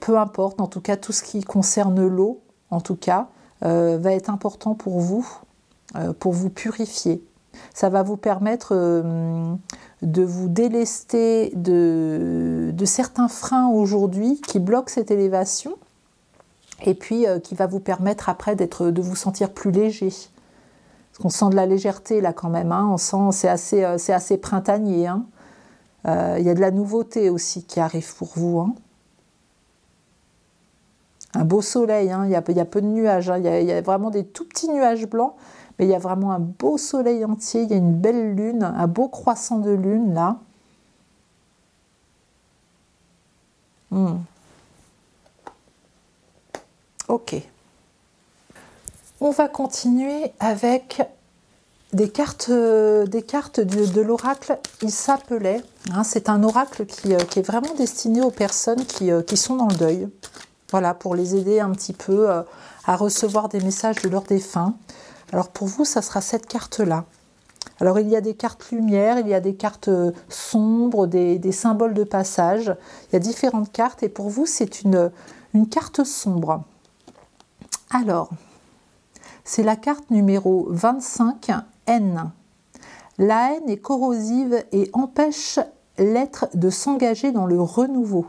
peu importe, en tout cas tout ce qui concerne l'eau, en tout cas, va être important pour vous purifier. Ça va vous permettre de vous délester de certains freins aujourd'hui qui bloquent cette élévation, et puis qui va vous permettre après de vous sentir plus léger. Parce qu'on sent de la légèreté là quand même, hein, on sent, c'est assez printanier. Hein. Y a de la nouveauté aussi qui arrive pour vous. Hein. Un beau soleil, hein, y a peu de nuages, hein, y a vraiment des tout petits nuages blancs, mais il y a vraiment un beau soleil entier, il y a une belle lune, un beau croissant de lune là. Ok. On va continuer avec des cartes de l'oracle Issapelet. Hein, c'est un oracle qui est vraiment destiné aux personnes qui sont dans le deuil. Voilà, pour les aider un petit peu à recevoir des messages de leurs défunts. Alors pour vous, ça sera cette carte-là. Alors il y a des cartes lumière, il y a des cartes sombres, des symboles de passage. Il y a différentes cartes et pour vous, c'est une carte sombre. Alors, c'est la carte numéro 25, haine. La haine est corrosive et empêche l'être de s'engager dans le renouveau.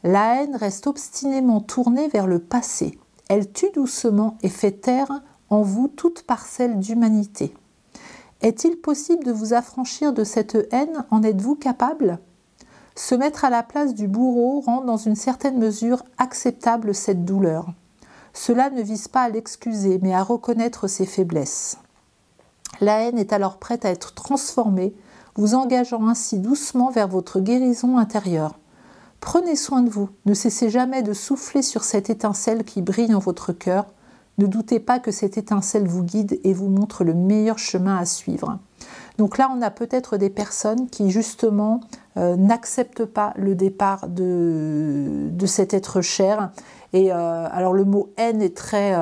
La haine reste obstinément tournée vers le passé. Elle tue doucement et fait taire en vous toute parcelle d'humanité. Est-il possible de vous affranchir de cette haine? En êtes-vous capable? Se mettre à la place du bourreau rend dans une certaine mesure acceptable cette douleur. Cela ne vise pas à l'excuser, mais à reconnaître ses faiblesses. La haine est alors prête à être transformée, vous engageant ainsi doucement vers votre guérison intérieure. Prenez soin de vous, ne cessez jamais de souffler sur cette étincelle qui brille en votre cœur. Ne doutez pas que cette étincelle vous guide et vous montre le meilleur chemin à suivre. Donc là, on a peut-être des personnes qui justement n'acceptent pas le départ de cet être cher. Et alors le mot haine est très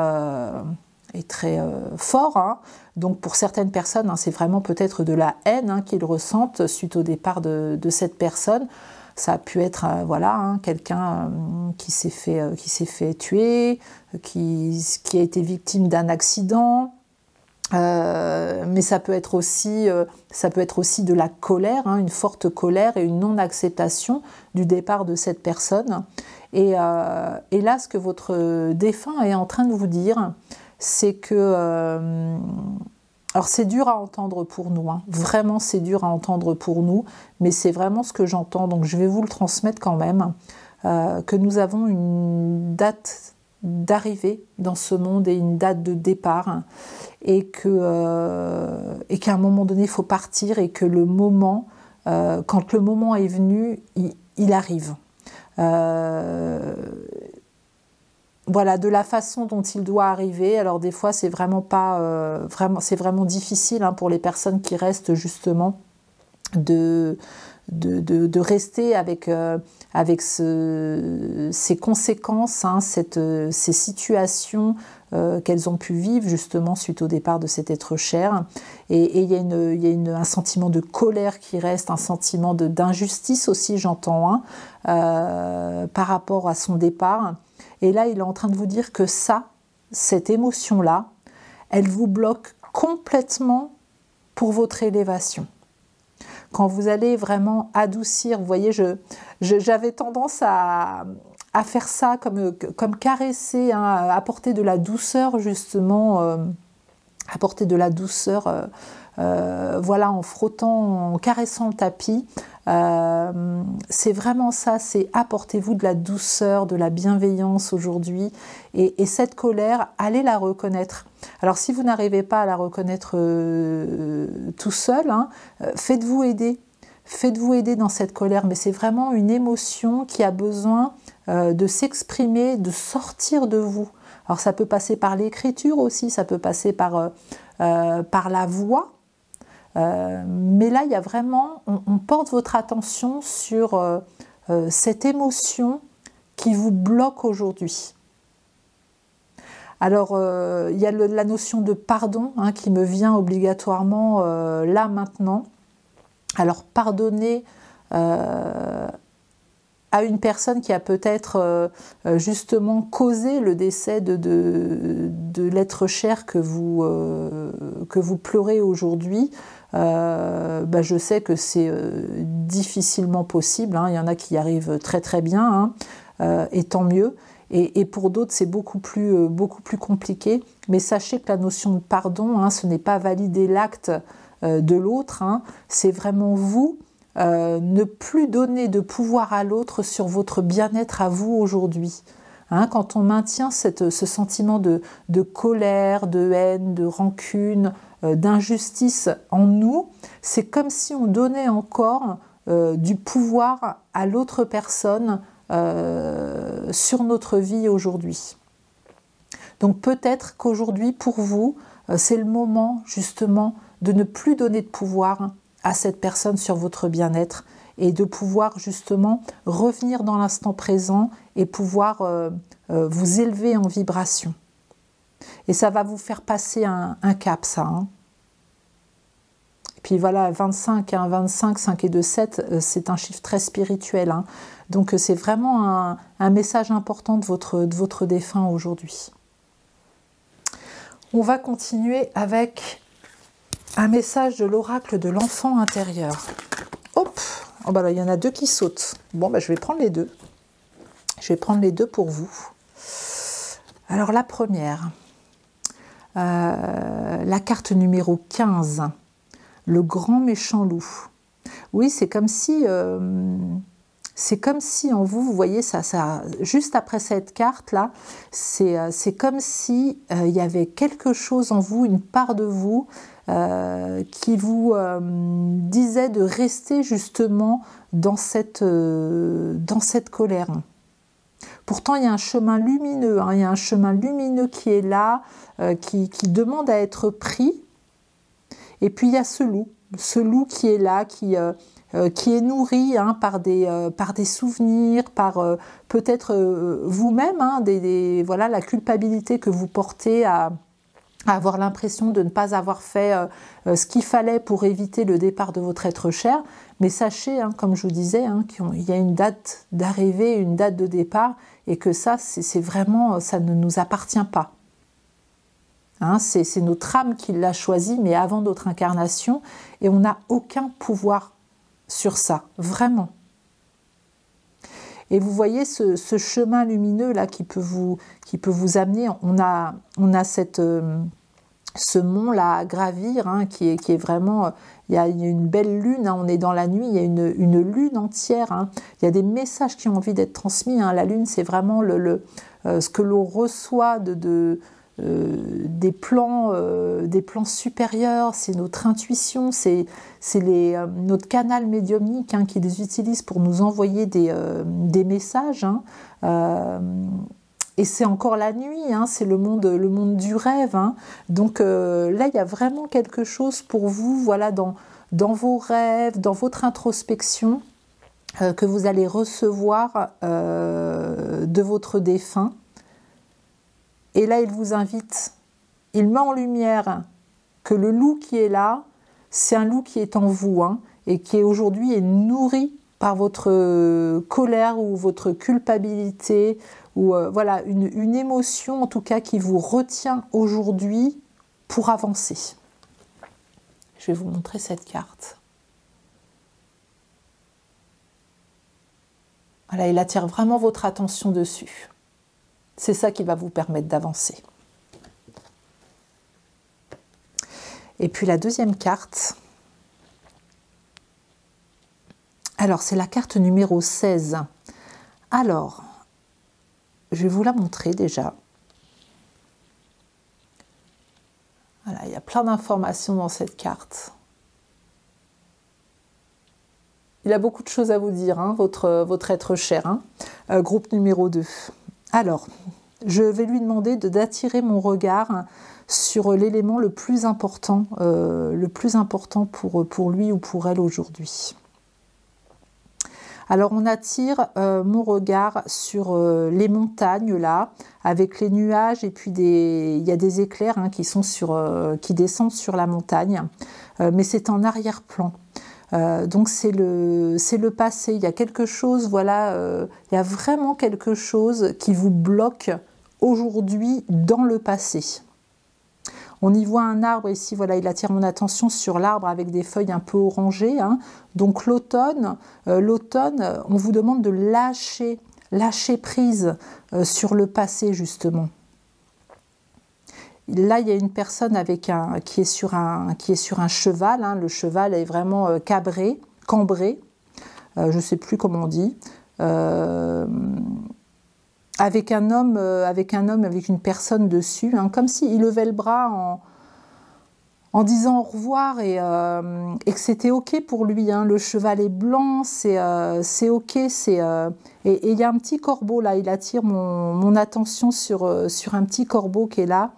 fort. Hein. Donc pour certaines personnes, hein, c'est vraiment peut-être de la haine hein, qu'ils ressentent suite au départ de cette personne. Ça a pu être voilà, hein, quelqu'un qui s'est fait tuer, qui a été victime d'un accident. Mais ça peut être aussi de la colère, hein, une forte colère et une non-acceptation du départ de cette personne. Et là, ce que votre défunt est en train de vous dire, c'est que... alors c'est dur à entendre pour nous, hein. Vraiment c'est dur à entendre pour nous, mais c'est vraiment ce que j'entends, donc je vais vous le transmettre quand même, que nous avons une date d'arrivée dans ce monde et une date de départ, et qu'à un moment donné il faut partir, et que le moment, quand le moment est venu, il arrive. Voilà, de la façon dont il doit arriver. Alors des fois c'est vraiment pas c'est vraiment difficile, hein, pour les personnes qui restent justement de rester avec ces conséquences, hein, ces situations qu'elles ont pu vivre justement suite au départ de cet être cher. Et il y a un sentiment de colère qui reste, un sentiment d'injustice aussi, j'entends, hein, par rapport à son départ. Et là, il est en train de vous dire que cette émotion-là, elle vous bloque complètement pour votre élévation. Quand vous allez vraiment adoucir, vous voyez, j'avais tendance à faire ça comme caresser, hein, apporter de la douceur justement, apporter de la douceur, voilà, en frottant, en caressant le tapis. C'est vraiment ça, c'est apportez-vous de la douceur, de la bienveillance aujourd'hui, et cette colère, allez la reconnaître. Alors si vous n'arrivez pas à la reconnaître tout seul, hein, faites-vous aider dans cette colère, mais c'est vraiment une émotion qui a besoin de s'exprimer, de sortir de vous. Alors ça peut passer par l'écriture aussi, ça peut passer par la voix. Mais là, il y a vraiment, on porte votre attention sur cette émotion qui vous bloque aujourd'hui. Alors, il y a la notion de pardon, hein, qui me vient obligatoirement là maintenant. Alors, pardonner à une personne qui a peut-être justement causé le décès de l'être cher que vous pleurez aujourd'hui. Je sais que c'est difficilement possible, hein. Il y en a qui y arrivent très très bien, hein, et tant mieux. Et pour d'autres, c'est beaucoup plus compliqué. Mais sachez que la notion de pardon, hein, ce n'est pas valider l'acte de l'autre, hein. C'est vraiment vous, ne plus donner de pouvoir à l'autre sur votre bien-être à vous aujourd'hui. Hein, quand on maintient ce sentiment de colère, de haine, de rancune, d'injustice en nous, c'est comme si on donnait encore du pouvoir à l'autre personne sur notre vie aujourd'hui. Donc peut-être qu'aujourd'hui, pour vous, c'est le moment justement de ne plus donner de pouvoir à cette personne sur votre bien-être, et de pouvoir justement revenir dans l'instant présent et pouvoir vous élever en vibration. Et ça va vous faire passer un cap, ça. Hein. Et puis voilà, 25, 5 et 2, 7, c'est un chiffre très spirituel. Hein. Donc c'est vraiment un message important de votre défunt aujourd'hui. On va continuer avec un message de l'oracle de l'enfant intérieur. Hop! Oh bah là, il y en a deux qui sautent. Bon, bah, je vais prendre les deux. Je vais prendre les deux pour vous. Alors la première, la carte numéro 15, le grand méchant loup. Oui, c'est comme si en vous, vous voyez ça, juste après cette carte-là, c'est comme si il y avait quelque chose en vous, une part de vous, qui vous disait de rester justement dans cette colère. Pourtant, il y a un chemin lumineux, hein, il y a un chemin lumineux qui est là, qui demande à être pris. Et puis il y a ce loup qui est là, qui est nourri, hein, par des souvenirs, par peut-être vous-même, hein, voilà, la culpabilité que vous portez à avoir l'impression de ne pas avoir fait ce qu'il fallait pour éviter le départ de votre être cher. Mais sachez, hein, comme je vous disais, hein, qu'il y a une date d'arrivée, une date de départ, et que ça, c'est vraiment, ça ne nous appartient pas. Hein, c'est notre âme qui l'a choisi, mais avant notre incarnation, et on n'a aucun pouvoir sur ça, vraiment. Et vous voyez ce chemin lumineux là qui peut vous amener. On a ce mont là à gravir, hein, qui est vraiment, il y a une belle lune, hein, on est dans la nuit, il y a une lune entière, hein. Il y a des messages qui ont envie d'être transmis, hein. La lune, c'est vraiment ce que l'on reçoit des plans supérieurs, c'est notre intuition, c'est notre canal médiumnique, hein, qui les utilise pour nous envoyer des messages, hein. Et c'est encore la nuit, hein, c'est le monde du rêve, hein. Donc là, il y a vraiment quelque chose pour vous, voilà, dans vos rêves, dans votre introspection, que vous allez recevoir de votre défunt. Et là, il vous invite, il met en lumière que le loup qui est là, c'est un loup qui est en vous, hein, et qui aujourd'hui est nourri par votre colère ou votre culpabilité, ou voilà, une émotion en tout cas qui vous retient aujourd'hui pour avancer. Je vais vous montrer cette carte. Voilà, il attire vraiment votre attention dessus. C'est ça qui va vous permettre d'avancer. Et puis la deuxième carte, alors c'est la carte numéro 16. Alors, je vais vous la montrer déjà. Voilà, il y a plein d'informations dans cette carte. Il a beaucoup de choses à vous dire, hein, votre être cher, hein. Groupe numéro 2. Alors, je vais lui demander d'attirer mon regard sur l'élément le plus important pour lui ou pour elle aujourd'hui. Alors on attire mon regard sur les montagnes là, avec les nuages, et puis il y a des éclairs, hein, qui descendent sur la montagne, mais c'est en arrière-plan. Donc c'est le passé. Il y a quelque chose, voilà, il y a vraiment quelque chose qui vous bloque aujourd'hui dans le passé. On y voit un arbre ici, voilà, il attire mon attention sur l'arbre avec des feuilles un peu orangées, hein. Donc l'automne, on vous demande de lâcher prise sur le passé justement. Là, il y a une personne qui est sur un cheval, hein. Le cheval est vraiment cambré, je ne sais plus comment on dit. Avec un homme avec une personne dessus, hein, comme s'il levait le bras en disant au revoir, et que c'était ok pour lui, hein. Le cheval est blanc, c'est ok, et il y a un petit corbeau là, il attire mon attention sur un petit corbeau qui est là,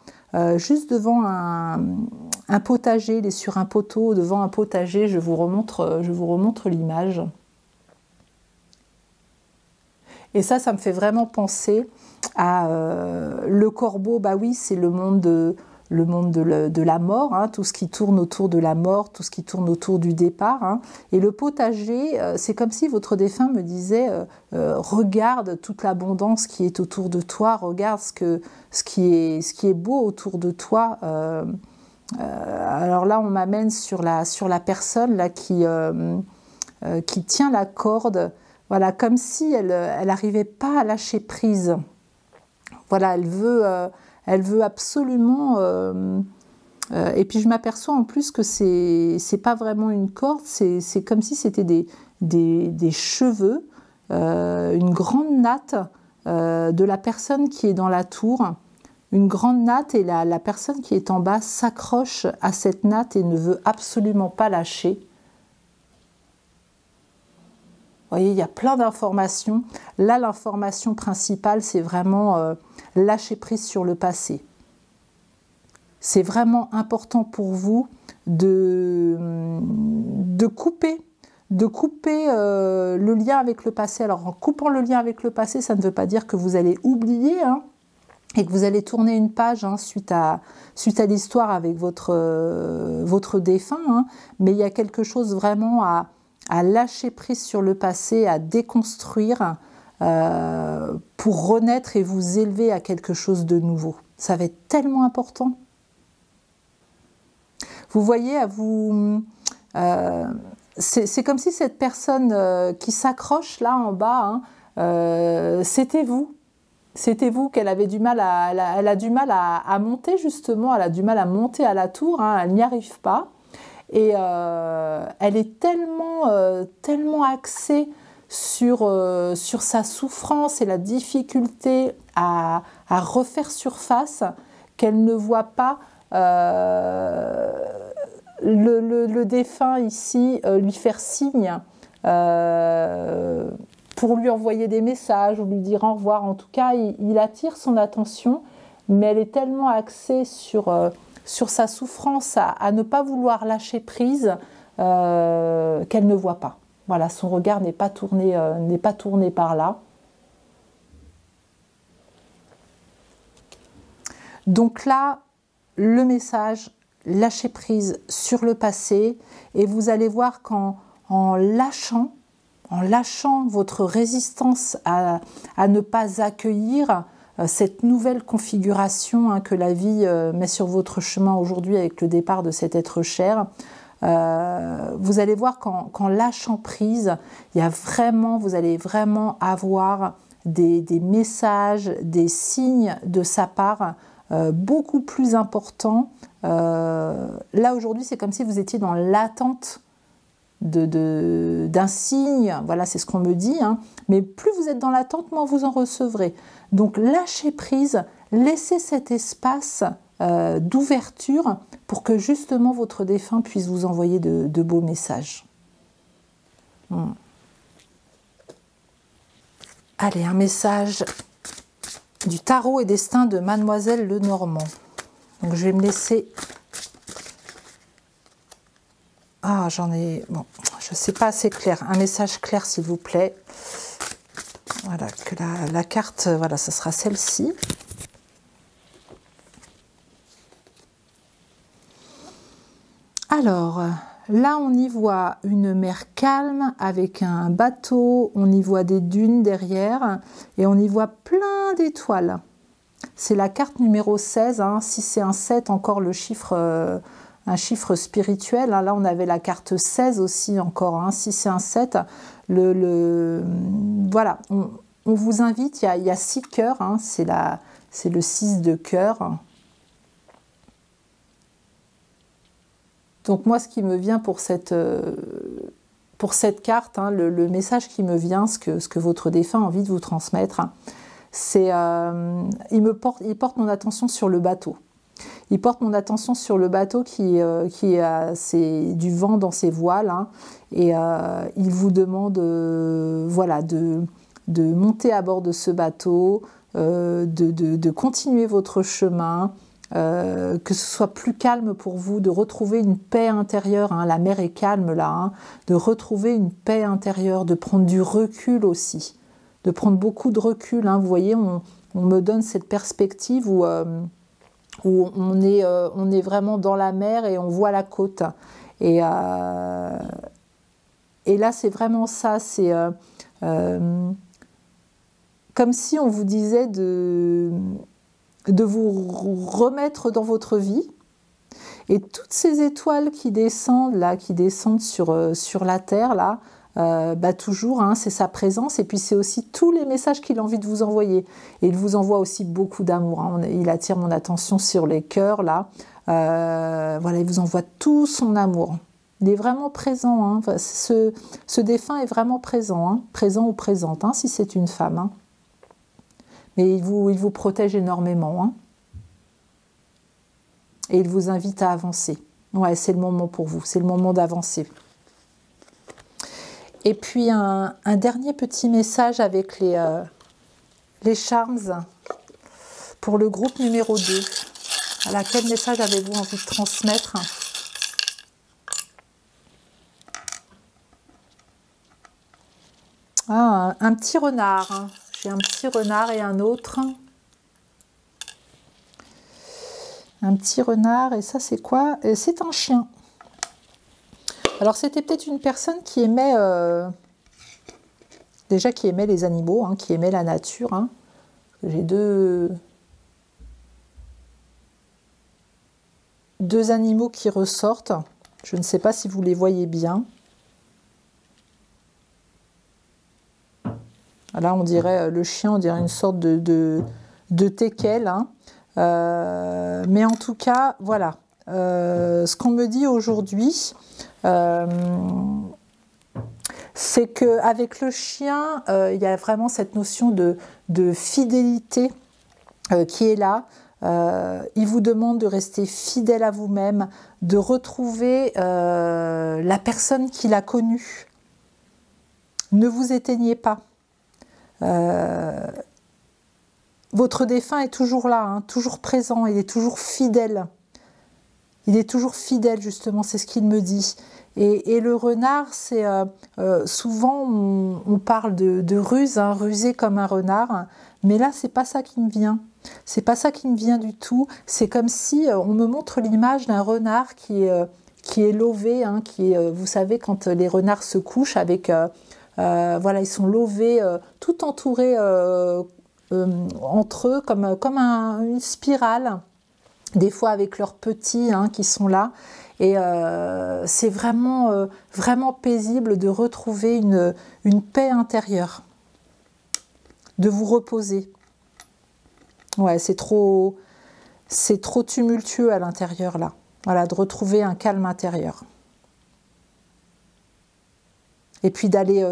juste devant un potager, il est sur un poteau devant un potager, je vous remontre l'image. Et ça me fait vraiment penser à le corbeau, bah oui, c'est le monde de la mort, hein, tout ce qui tourne autour de la mort, tout ce qui tourne autour du départ, hein. Et le potager, c'est comme si votre défunt me disait regarde toute l'abondance qui est autour de toi, regarde ce qui est beau autour de toi. Alors là, on m'amène sur la personne là, qui tient la corde. Voilà, comme si elle n'arrivait pas à lâcher prise. Voilà, elle veut absolument... et puis je m'aperçois en plus que c'est pas vraiment une corde, c'est comme si c'était des cheveux, une grande natte de la personne qui est dans la tour. Une grande natte, et la personne qui est en bas s'accroche à cette natte et ne veut absolument pas lâcher. Vous voyez, il y a plein d'informations. Là, l'information principale, c'est vraiment lâcher prise sur le passé. C'est vraiment important pour vous de couper le lien avec le passé. Alors, en coupant le lien avec le passé, ça ne veut pas dire que vous allez oublier, hein, et que vous allez tourner une page, hein, suite à l'histoire avec votre défunt, hein, mais il y a quelque chose vraiment à lâcher prise sur le passé, à déconstruire pour renaître et vous élever à quelque chose de nouveau. Ça va être tellement important. Vous voyez, c'est comme si cette personne qui s'accroche là en bas, hein, C'était vous. C'était vous qu'elle avait du mal elle a du mal à monter justement, elle a du mal à monter à la tour, hein, elle n'y arrive pas. Et elle est tellement axée sur sa souffrance et la difficulté à refaire surface qu'elle ne voit pas le défunt ici lui faire signe pour lui envoyer des messages ou lui dire au revoir. En tout cas, il attire son attention, mais elle est tellement axée sur sa souffrance, à ne pas vouloir lâcher prise, qu'elle ne voit pas. Voilà, son regard n'est pas tourné par là. Donc là, le message, lâcher prise sur le passé, et vous allez voir qu'en lâchant votre résistance à ne pas accueillir cette nouvelle configuration, hein, que la vie met sur votre chemin aujourd'hui avec le départ de cet être cher, vous allez voir qu'en lâchant prise, vous allez vraiment avoir des messages, des signes de sa part beaucoup plus importants. Là aujourd'hui, c'est comme si vous étiez dans l'attente d'un signe, voilà, c'est ce qu'on me dit, hein. Mais plus vous êtes dans l'attente, moins vous en recevrez. Donc lâchez prise, laissez cet espace d'ouverture pour que justement votre défunt puisse vous envoyer de beaux messages. Allez, un message du tarot et destin de Mademoiselle Lenormand. Donc je vais me laisser... Ah, j'en ai... Bon, je ne sais pas assez clair. Un message clair, s'il vous plaît. Voilà, que la carte, voilà, ça sera celle-ci. Alors, là, on y voit une mer calme avec un bateau. On y voit des dunes derrière. Et on y voit plein d'étoiles. C'est la carte numéro 16. Hein. Si c'est un 7, encore le chiffre... un chiffre spirituel, là on avait la carte 16 aussi encore, hein. Si c'est un 7, voilà, on vous invite, il y a 6 cœurs, hein. C'est le 6 de cœur. Donc moi ce qui me vient pour cette carte, hein, le message qui me vient, ce que votre défunt a envie de vous transmettre, hein, c'est il porte mon attention sur le bateau. Il porte mon attention sur le bateau qui a du vent dans ses voiles, hein, et il vous demande voilà, de monter à bord de ce bateau, de continuer votre chemin, que ce soit plus calme pour vous, de retrouver une paix intérieure, hein, la mer est calme là, hein, de retrouver une paix intérieure, de prendre du recul aussi, de prendre beaucoup de recul, hein, vous voyez, on me donne cette perspective où on est vraiment dans la mer et on voit la côte. Et là, c'est vraiment ça. C'est comme si on vous disait de vous remettre dans votre vie. Et toutes ces étoiles qui descendent là, sur la terre là, toujours, hein, c'est sa présence, et puis c'est aussi tous les messages qu'il a envie de vous envoyer. Et il vous envoie aussi beaucoup d'amour, hein. Il attire mon attention sur les cœurs là. Voilà, il vous envoie tout son amour. Il est vraiment présent, hein. Enfin, ce défunt est vraiment présent, hein. Présent ou présente, hein, si c'est une femme, hein. Mais il vous protège énormément, hein. Et il vous invite à avancer. Ouais, c'est le moment pour vous, c'est le moment d'avancer. Et puis un dernier petit message avec les charms pour le groupe numéro 2. Voilà, quel message avez-vous envie de transmettre? Ah, un petit renard. J'ai un petit renard et un autre. Un petit renard, et ça c'est quoi? C'est un chien. Alors c'était peut-être une personne qui aimait déjà qui aimait les animaux, hein, qui aimait la nature, hein. J'ai deux animaux qui ressortent. Je ne sais pas si vous les voyez bien. Là, on dirait le chien, on dirait une sorte de teckel. Hein. Mais en tout cas, voilà. Ce qu'on me dit aujourd'hui, c'est qu'avec le chien, il y a vraiment cette notion de fidélité qui est là. Il vous demande de rester fidèle à vous-même, de retrouver la personne qu'il a connue. Ne vous éteignez pas. Votre défunt est toujours là, hein, toujours présent, il est toujours fidèle. Il est toujours fidèle, justement, c'est ce qu'il me dit. Et le renard, c'est souvent, on parle de ruse, hein, rusé comme un renard, mais là, c'est pas ça qui me vient. C'est pas ça qui me vient du tout. C'est comme si on me montre l'image d'un renard qui est lové, hein, vous savez, quand les renards se couchent avec... voilà, ils sont lovés, tout entourés entre eux, comme une spirale, des fois avec leurs petits hein, qui sont là. Et c'est vraiment, vraiment paisible de retrouver une paix intérieure, de vous reposer. Ouais, c'est trop tumultueux à l'intérieur là. Voilà, de retrouver un calme intérieur. Et puis d'aller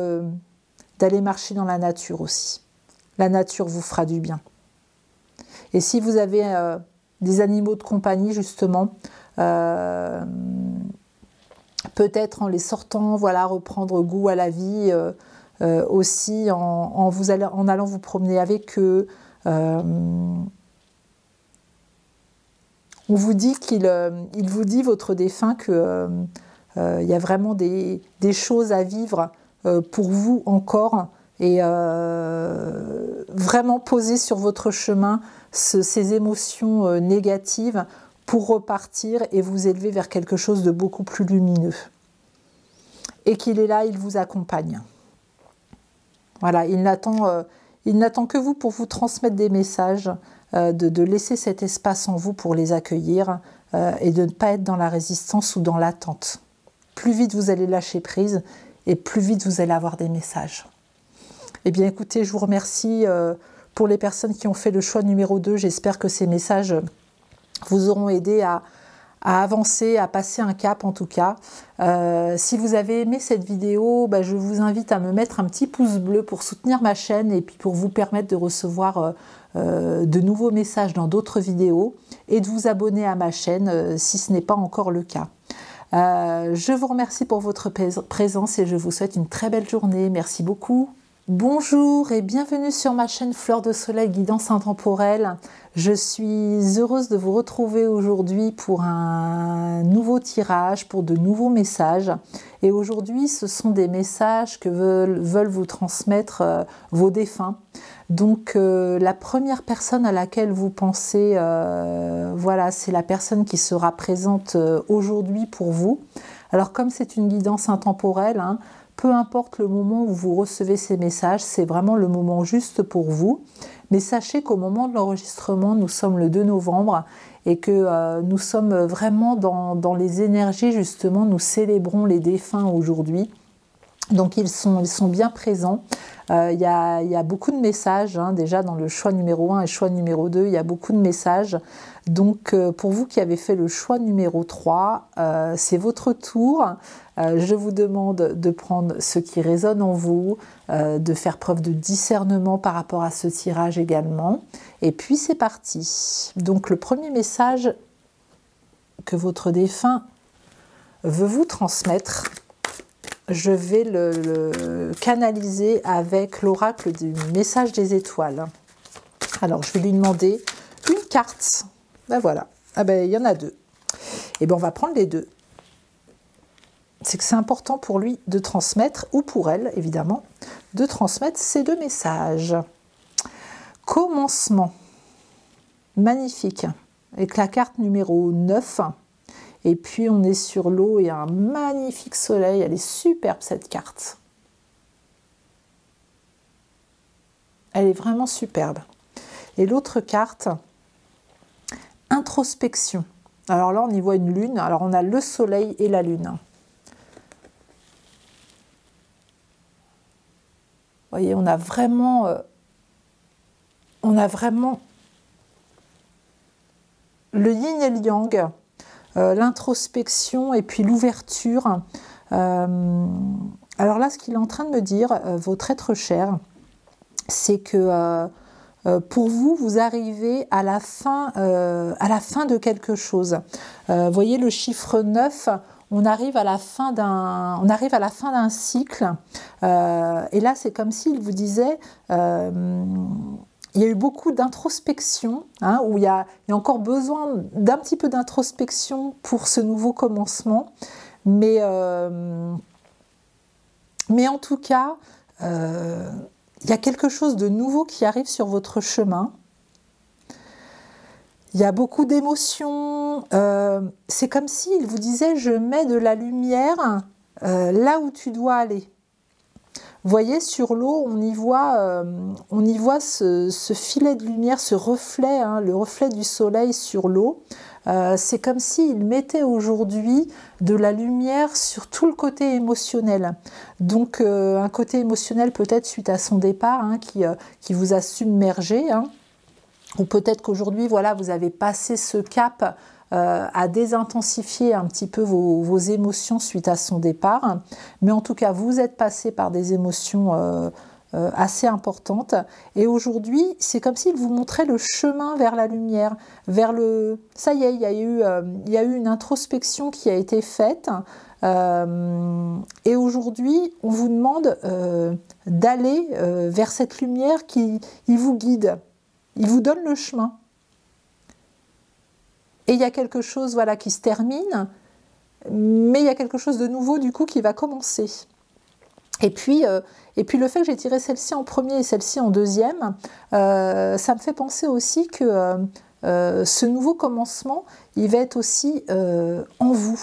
marcher dans la nature aussi. La nature vous fera du bien. Et si vous avez des animaux de compagnie, justement, peut-être en les sortant, voilà, reprendre goût à la vie, aussi en allant vous promener avec eux. On vous dit il vous dit, votre défunt, que il y a vraiment des choses à vivre pour vous encore, et vraiment poser sur votre chemin ces émotions négatives pour repartir et vous élever vers quelque chose de beaucoup plus lumineux. Et qu'il est là, il vous accompagne. Voilà, il n'attend que vous pour vous transmettre des messages, de laisser cet espace en vous pour les accueillir et de ne pas être dans la résistance ou dans l'attente. Plus vite vous allez lâcher prise et plus vite vous allez avoir des messages. Eh bien écoutez, je vous remercie pour les personnes qui ont fait le choix numéro 2. J'espère que ces messages vous auront aidé à avancer, à passer un cap en tout cas. Si vous avez aimé cette vidéo, je vous invite à me mettre un petit pouce bleu pour soutenir ma chaîne et puis pour vous permettre de recevoir de nouveaux messages dans d'autres vidéos et de vous abonner à ma chaîne si ce n'est pas encore le cas. Je vous remercie pour votre présence et je vous souhaite une très belle journée. Merci beaucoup. Bonjour et bienvenue sur ma chaîne Fleur de Soleil Guidance Intemporelle. Je suis heureuse de vous retrouver aujourd'hui pour un nouveau tirage, pour de nouveaux messages. Et aujourd'hui, ce sont des messages que veulent vous transmettre vos défunts. Donc la première personne à laquelle vous pensez, voilà, c'est la personne qui sera présente aujourd'hui pour vous. Alors comme c'est une guidance intemporelle, hein, peu importe le moment où vous recevez ces messages, c'est vraiment le moment juste pour vous. Mais sachez qu'au moment de l'enregistrement, nous sommes le 2 novembre et que nous sommes vraiment dans les énergies, justement, nous célébrons les défunts aujourd'hui. Donc ils sont bien présents. Il y a beaucoup de messages, hein, déjà dans le choix numéro 1 et choix numéro 2, il y a beaucoup de messages. Donc pour vous qui avez fait le choix numéro 3, c'est votre tour. Je vous demande de prendre ce qui résonne en vous, de faire preuve de discernement par rapport à ce tirage également. Et puis c'est parti. Donc le premier message que votre défunt veut vous transmettre, je vais le canaliser avec l'oracle du message des étoiles. Alors, je vais lui demander une carte. Ben voilà. Ah ben, il y en a 2. Et ben, on va prendre les 2. C'est que c'est important pour lui de transmettre, ou pour elle, évidemment, de transmettre ces 2 messages. Commencement. Magnifique. Avec la carte numéro 9. Et puis on est sur l'eau et un magnifique soleil. Elle est superbe cette carte. Elle est vraiment superbe. Et l'autre carte, introspection. Alors là on y voit une lune. Alors on a le soleil et la lune. voyez, on a vraiment le yin et le yang, l'introspection et puis l'ouverture. Alors là, ce qu'il est en train de me dire, votre être cher, c'est que pour vous, vous arrivez à la fin de quelque chose. Voyez le chiffre 9, on arrive à la fin d'un cycle. Et là, c'est comme s'il vous disait, il y a eu beaucoup d'introspection, hein, où il y a encore besoin d'un petit peu d'introspection pour ce nouveau commencement. Mais en tout cas, il y a quelque chose de nouveau qui arrive sur votre chemin. Il y a beaucoup d'émotions. C'est comme s'il vous disait, je mets de la lumière là où tu dois aller. Vous voyez, sur l'eau, on y voit ce filet de lumière, ce reflet, hein, le reflet du soleil sur l'eau. C'est comme s'il mettait aujourd'hui de la lumière sur tout le côté émotionnel. Donc un côté émotionnel peut-être suite à son départ, hein, qui vous a submergé, hein. Ou peut-être qu'aujourd'hui, voilà, vous avez passé ce cap à désintensifier un petit peu vos émotions suite à son départ. Mais en tout cas, vous êtes passé par des émotions assez importantes. Et aujourd'hui, c'est comme s'il vous montrait le chemin vers la lumière, vers le... Ça y est, il y a eu une introspection qui a été faite. Et aujourd'hui, on vous demande d'aller vers cette lumière qui vous guide. Il vous donne le chemin. Et il y a quelque chose, voilà, qui se termine, mais il y a quelque chose de nouveau du coup qui va commencer. Et puis le fait que j'ai tiré celle-ci en premier et celle-ci en deuxième, ça me fait penser aussi que ce nouveau commencement, il va être aussi en vous.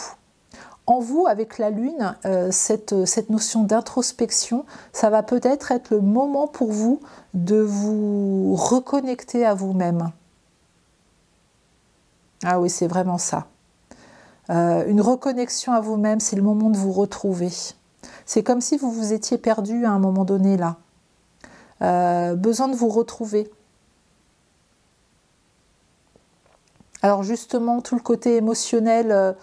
En vous, avec la Lune, cette notion d'introspection, ça va peut-être être le moment pour vous de vous reconnecter à vous-même. Ah oui, c'est vraiment ça. Une reconnexion à vous-même, c'est le moment de vous retrouver. C'est comme si vous vous étiez perdu à un moment donné là. Besoin de vous retrouver. Alors justement, tout le côté émotionnel,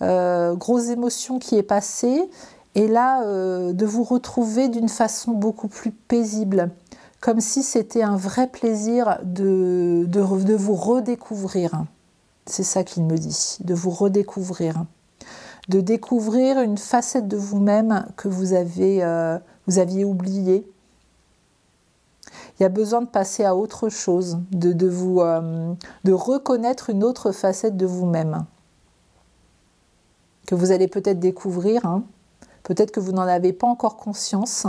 grosse émotion qui est passée, et là, de vous retrouver d'une façon beaucoup plus paisible. Comme si c'était un vrai plaisir de vous redécouvrir. C'est ça qu'il me dit, de vous redécouvrir. De découvrir une facette de vous-même que vous aviez oubliée. Il y a besoin de passer à autre chose, de reconnaître une autre facette de vous-même. Que vous allez peut-être découvrir, hein. Peut-être que vous n'en avez pas encore conscience,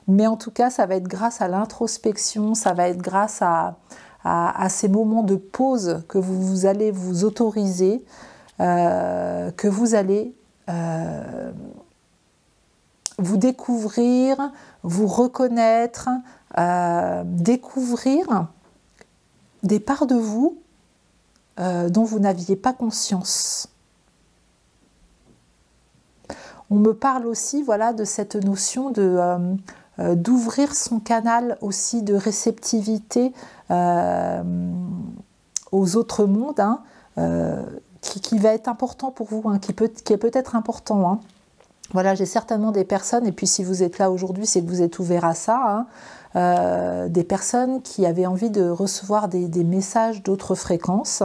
mais en tout cas, ça va être grâce à l'introspection, ça va être grâce à ces moments de pause que vous allez vous autoriser, que vous allez vous découvrir, vous reconnaître, découvrir des parts de vous dont vous n'aviez pas conscience. On me parle aussi, voilà, de cette notion d'ouvrir son canal aussi de réceptivité aux autres mondes, hein, qui va être important pour vous, hein, qui est peut-être important. Hein. Voilà, j'ai certainement des personnes, et puis si vous êtes là aujourd'hui, c'est que vous êtes ouvert à ça, hein, des personnes qui avaient envie de recevoir des messages d'autres fréquences.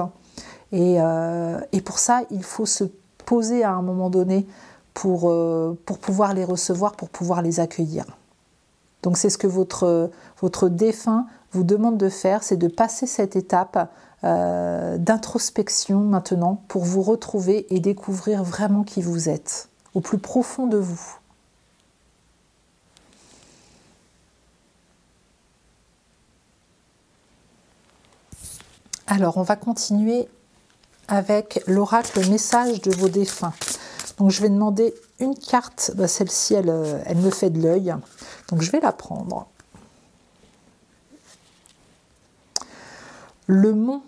Et pour ça, il faut se poser à un moment donné pour pouvoir les recevoir, pour pouvoir les accueillir. Donc c'est ce que votre défunt vous demande de faire, c'est de passer cette étape d'introspection maintenant pour vous retrouver et découvrir vraiment qui vous êtes, au plus profond de vous. Alors on va continuer avec l'oracle message de vos défunts. Donc je vais demander une carte, celle-ci elle me fait de l'œil, donc je vais la prendre. Le mont,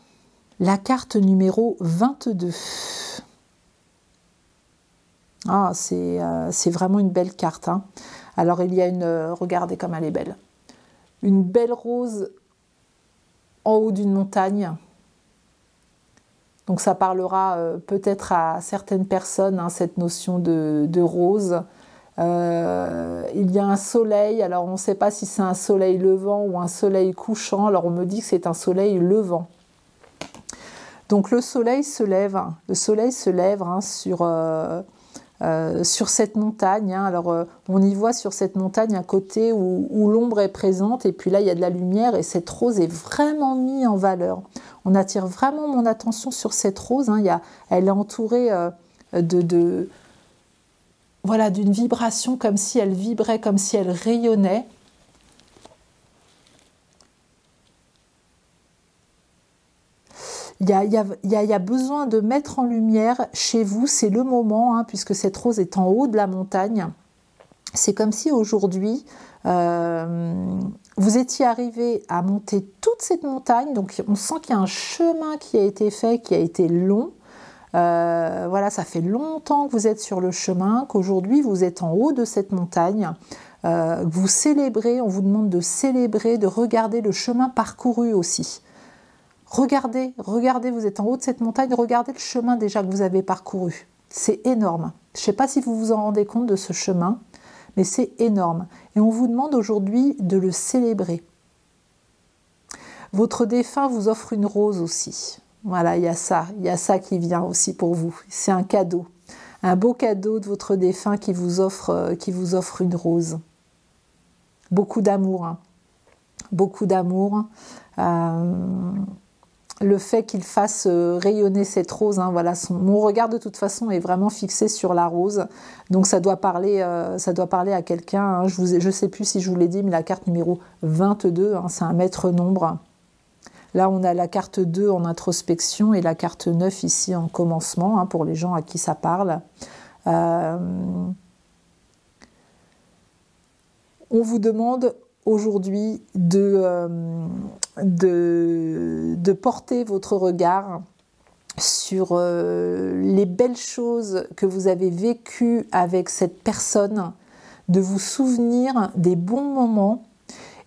la carte numéro 22. Ah, c'est vraiment une belle carte, hein. Alors il y a regardez comme elle est belle. une belle rose en haut d'une montagne. Donc ça parlera peut-être à certaines personnes, hein, cette notion de rose. Il y a un soleil, alors on ne sait pas si c'est un soleil levant ou un soleil couchant, alors on me dit que c'est un soleil levant. Donc le soleil se lève hein, sur cette montagne. Hein. Alors on y voit sur cette montagne un côté où l'ombre est présente et puis là il y a de la lumière et cette rose est vraiment mise en valeur. On attire vraiment mon attention sur cette rose. Hein. Elle est entourée voilà, d'une vibration comme si elle vibrait, comme si elle rayonnait. Il y a besoin de mettre en lumière chez vous, c'est le moment, hein, puisque cette rose est en haut de la montagne. C'est comme si aujourd'hui, vous étiez arrivé à monter toute cette montagne. Donc on sent qu'il y a un chemin qui a été fait, qui a été long. Voilà, ça fait longtemps que vous êtes sur le chemin, qu'aujourd'hui vous êtes en haut de cette montagne. Vous célébrez, on vous demande de célébrer, de regarder le chemin parcouru aussi. Regardez, vous êtes en haut de cette montagne, regardez le chemin déjà que vous avez parcouru. C'est énorme. Je ne sais pas si vous vous en rendez compte de ce chemin, mais c'est énorme. Et on vous demande aujourd'hui de le célébrer. Votre défunt vous offre une rose aussi. Voilà, il y a ça qui vient aussi pour vous. C'est un cadeau, un beau cadeau de votre défunt qui vous offre une rose. Beaucoup d'amour, hein. Beaucoup d'amour. Le fait qu'il fasse rayonner cette rose, hein, voilà, mon regard de toute façon est vraiment fixé sur la rose, donc ça doit parler à quelqu'un. Hein. Je ne sais plus si je vous l'ai dit, mais la carte numéro 22, hein, c'est un maître nombre. Là, on a la carte 2 en introspection et la carte 9 ici en commencement, hein, pour les gens à qui ça parle. On vous demande aujourd'hui de porter votre regard sur les belles choses que vous avez vécues avec cette personne, de vous souvenir des bons moments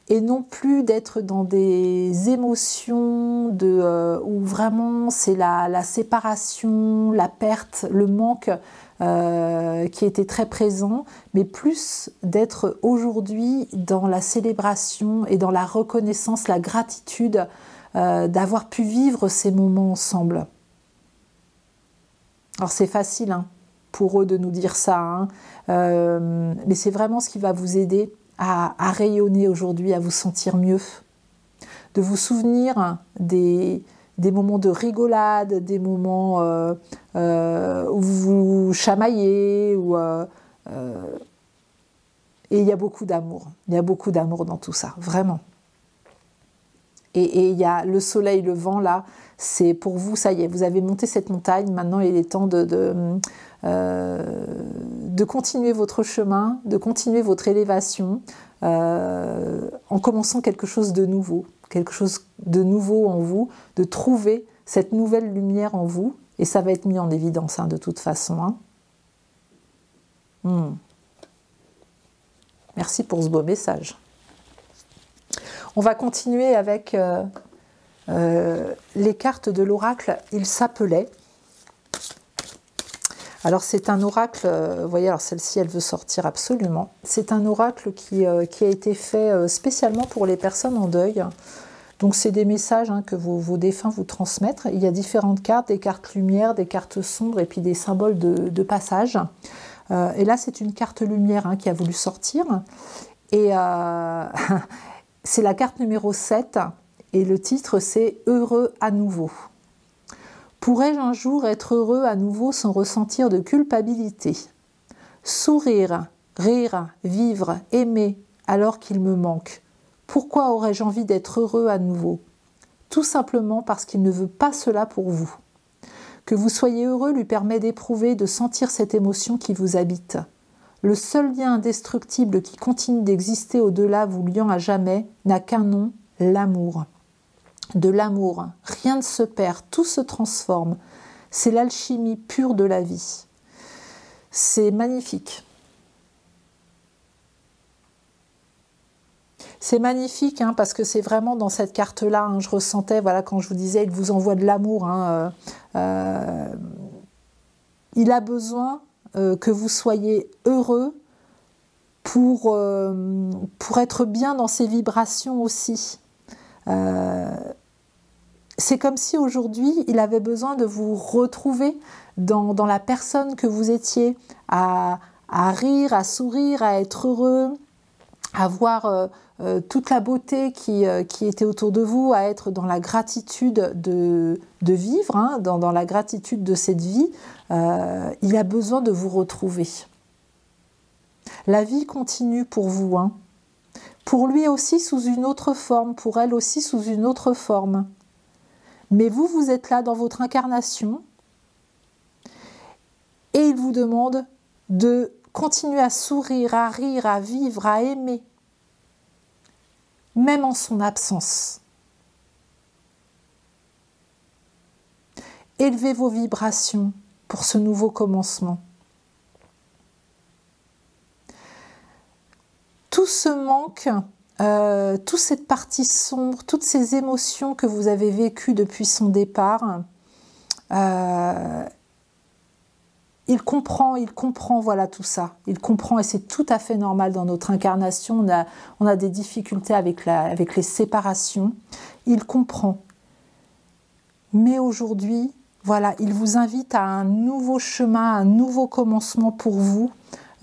et non plus d'être dans des émotions où vraiment c'est la séparation, la perte, le manque qui était très présent, mais plus d'être aujourd'hui dans la célébration et dans la reconnaissance, la gratitude d'avoir pu vivre ces moments ensemble. Alors c'est facile, hein, pour eux de nous dire ça, hein, mais c'est vraiment ce qui va vous aider à rayonner aujourd'hui, à vous sentir mieux, de vous souvenir des moments de rigolade, des moments où vous vous chamaillez, et il y a beaucoup d'amour. Il y a beaucoup d'amour dans tout ça, vraiment. Et il y a le soleil, le vent, là, c'est pour vous, ça y est, vous avez monté cette montagne, maintenant il est temps de continuer votre chemin, de continuer votre élévation, en commençant quelque chose de nouveau en vous, de trouver cette nouvelle lumière en vous, et ça va être mis en évidence, hein, de toute façon. Hein. Merci pour ce beau message. On va continuer avec les cartes de l'oracle. Il s'appelait. Alors c'est un oracle, vous voyez, alors celle-ci elle veut sortir absolument. C'est un oracle qui a été fait spécialement pour les personnes en deuil. Donc c'est des messages, hein, que vos défunts vous transmettent. Il y a différentes cartes, des cartes lumière, des cartes sombres et puis des symboles de passage. Et là c'est une carte lumière, hein, qui a voulu sortir. Et c'est la carte numéro 7 et le titre c'est « Heureux à nouveau ». Pourrais-je un jour être heureux à nouveau sans ressentir de culpabilité? Sourire, rire, vivre, aimer alors qu'il me manque. Pourquoi aurais-je envie d'être heureux à nouveau? Tout simplement parce qu'il ne veut pas cela pour vous. Que vous soyez heureux lui permet d'éprouver, de sentir cette émotion qui vous habite. Le seul lien indestructible qui continue d'exister au-delà vous liant à jamais n'a qu'un nom, l'amour. De l'amour, rien ne se perd, tout se transforme. C'est l'alchimie pure de la vie. C'est magnifique. C'est magnifique, hein, parce que c'est vraiment dans cette carte-là, hein, je ressentais, voilà, quand je vous disais, il vous envoie de l'amour. Hein, il a besoin que vous soyez heureux pour être bien dans ses vibrations aussi. C'est comme si aujourd'hui, il avait besoin de vous retrouver dans la personne que vous étiez, à rire, à sourire, à être heureux, à voir toute la beauté qui était autour de vous, à être dans la gratitude de vivre, hein, dans la gratitude de cette vie. Il a besoin de vous retrouver. La vie continue pour vous, hein. Pour lui aussi sous une autre forme, pour elle aussi sous une autre forme. Mais vous, vous êtes là dans votre incarnation et il vous demande de continuer à sourire, à rire, à vivre, à aimer, même en son absence. Élevez vos vibrations pour ce nouveau commencement. Tout ce manque, toute cette partie sombre, toutes ces émotions que vous avez vécues depuis son départ, il comprend, voilà tout ça. Il comprend et c'est tout à fait normal dans notre incarnation. On a des difficultés avec les séparations. Il comprend. Mais aujourd'hui, voilà, il vous invite à un nouveau chemin, un nouveau commencement pour vous.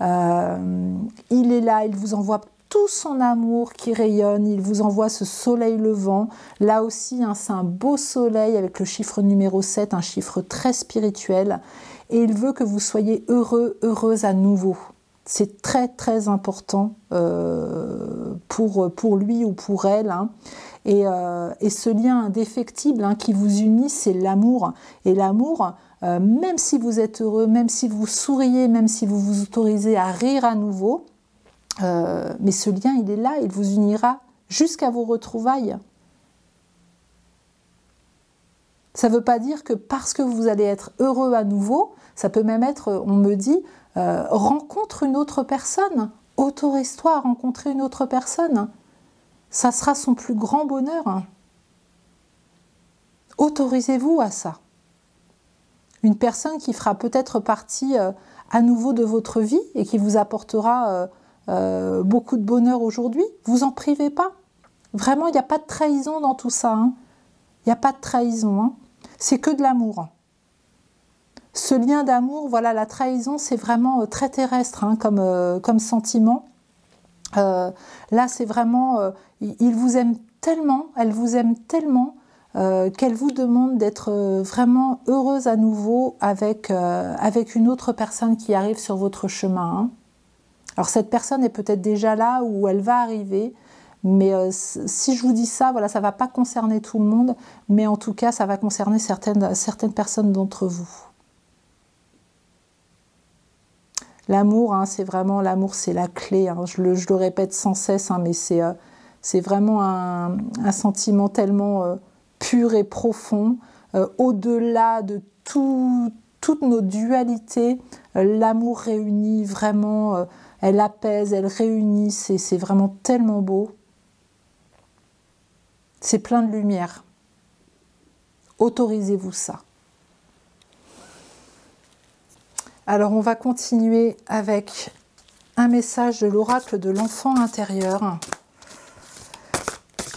Il est là, il vous envoie tout son amour qui rayonne, il vous envoie ce soleil levant. Là aussi, hein, c'est un beau soleil avec le chiffre numéro 7, un chiffre très spirituel. Et il veut que vous soyez heureux, heureuse à nouveau. C'est très très important pour lui ou pour elle. Hein. Et ce lien indéfectible, hein, qui vous unit, c'est l'amour. Et l'amour, même si vous êtes heureux, même si vous souriez, même si vous vous autorisez à rire à nouveau, mais ce lien, il est là, il vous unira jusqu'à vos retrouvailles. Ça ne veut pas dire que parce que vous allez être heureux à nouveau, ça peut même être, on me dit, rencontre une autre personne, autorise-toi à rencontrer une autre personne. Ça sera son plus grand bonheur. Autorisez-vous à ça. Une personne qui fera peut-être partie à nouveau de votre vie et qui vous apportera beaucoup de bonheur aujourd'hui, vous en privez pas. Vraiment, il n'y a pas de trahison dans tout ça. Hein. Il n'y a pas de trahison. Hein. C'est que de l'amour. Ce lien d'amour, voilà, la trahison, c'est vraiment très terrestre, hein, comme sentiment. Là, c'est vraiment, il vous aime tellement, elle vous aime tellement, qu'elle vous demande d'être vraiment heureuse à nouveau avec une autre personne qui arrive sur votre chemin. Hein. Alors cette personne est peut-être déjà là ou elle va arriver, mais si je vous dis ça, voilà, ça ne va pas concerner tout le monde, mais en tout cas, ça va concerner certaines personnes d'entre vous. L'amour, hein, c'est vraiment, l'amour, c'est la clé. Hein. Je le répète sans cesse, hein, mais c'est vraiment un sentiment tellement pur et profond, au-delà de toutes nos dualités. L'amour réunit vraiment, elle apaise, elle réunit, c'est vraiment tellement beau. C'est plein de lumière. Autorisez-vous ça. Alors on va continuer avec un message de l'oracle de l'enfant intérieur.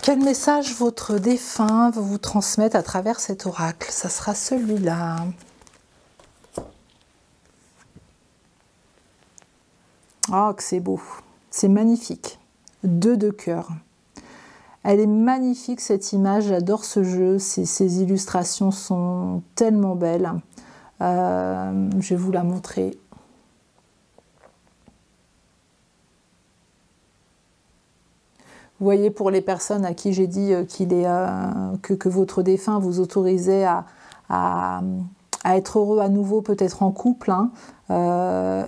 Quel message votre défunt veut vous transmettre à travers cet oracle? Ça sera celui-là. Oh, que c'est beau. C'est magnifique. 2 de cœur. Elle est magnifique cette image, j'adore ce jeu. Ces illustrations sont tellement belles. Je vais vous la montrer. Vous voyez, pour les personnes à qui j'ai dit que votre défunt vous autorisait à être heureux à nouveau, peut-être en couple. Hein.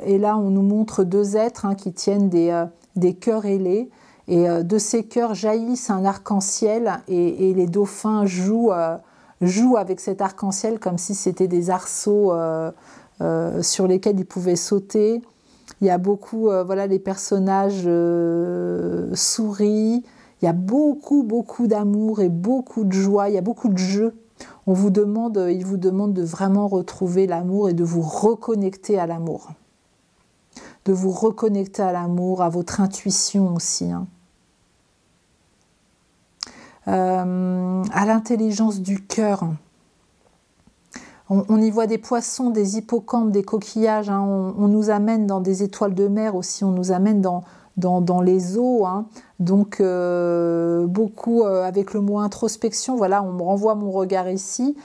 Et là, on nous montre 2 êtres, hein, qui tiennent des cœurs ailés. Et de ces cœurs jaillissent un arc-en-ciel et les dauphins jouent avec cet arc-en-ciel comme si c'était des arceaux sur lesquels ils pouvaient sauter. Il y a beaucoup, voilà, les personnages sourient, Il y a beaucoup, beaucoup d'amour et beaucoup de joie, il y a beaucoup de jeu. Il vous demande de vraiment retrouver l'amour et de vous reconnecter à l'amour. De vous reconnecter à l'amour, à votre intuition aussi. Hein. À l'intelligence du cœur. On y voit des poissons, des hippocampes, des coquillages. Hein. On nous amène dans des étoiles de mer aussi, on nous amène dans les eaux. Hein. Donc, beaucoup avec le mot introspection. Voilà, on me renvoie mon regard ici.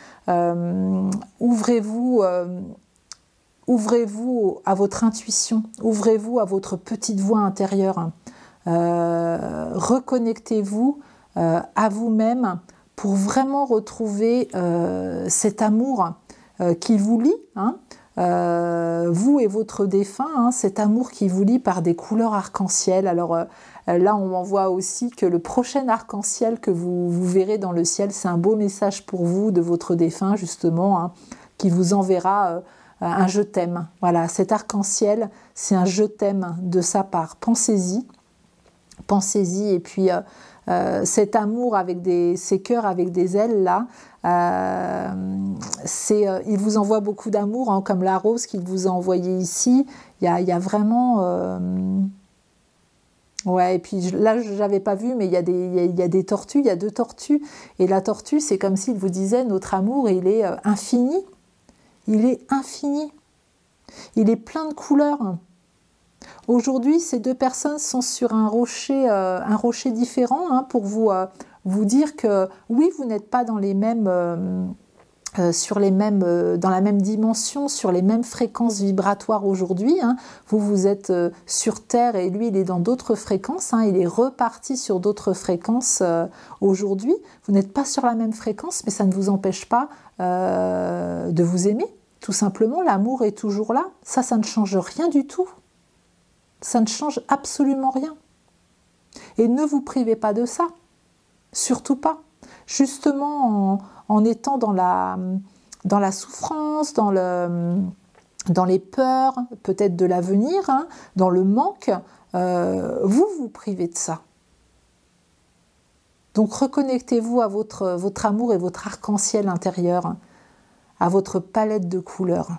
Ouvrez-vous à votre intuition. Ouvrez-vous à votre petite voix intérieure. Reconnectez-vous à vous-même pour vraiment retrouver cet amour qui vous lie, hein, vous et votre défunt, hein, cet amour qui vous lie par des couleurs arc-en-ciel. Alors là, on m'envoie aussi que le prochain arc-en-ciel que vous verrez dans le ciel, c'est un beau message pour vous de votre défunt, justement, hein, qui vous enverra un « je t'aime ». Voilà, cet arc-en-ciel, c'est un « je t'aime » de sa part. Pensez-y, et puis cet amour avec ces cœurs avec des ailes là, il vous envoie beaucoup d'amour, hein, comme la rose qu'il vous a envoyée ici. Il y a vraiment ouais, et puis là je n'avais pas vu, mais il y a des tortues, il y a 2 tortues, et la tortue, c'est comme s'il vous disait, notre amour, il est infini, il est infini, il est plein de couleurs. Aujourd'hui, ces 2 personnes sont sur un rocher différent, hein, pour vous dire que oui, vous n'êtes pas dans les mêmes, dans la même dimension, sur les mêmes fréquences vibratoires aujourd'hui. Hein. Vous êtes sur Terre et lui, il est dans d'autres fréquences. Hein, il est reparti sur d'autres fréquences aujourd'hui. Vous n'êtes pas sur la même fréquence, mais ça ne vous empêche pas de vous aimer. Tout simplement, l'amour est toujours là. Ça ne change rien du tout. Ça ne change absolument rien. Et ne vous privez pas de ça. Surtout pas. Justement, en étant dans la souffrance, dans les peurs, peut-être de l'avenir, hein, dans le manque, vous privez de ça. Donc reconnectez-vous à votre amour et votre arc-en-ciel intérieur, à votre palette de couleurs.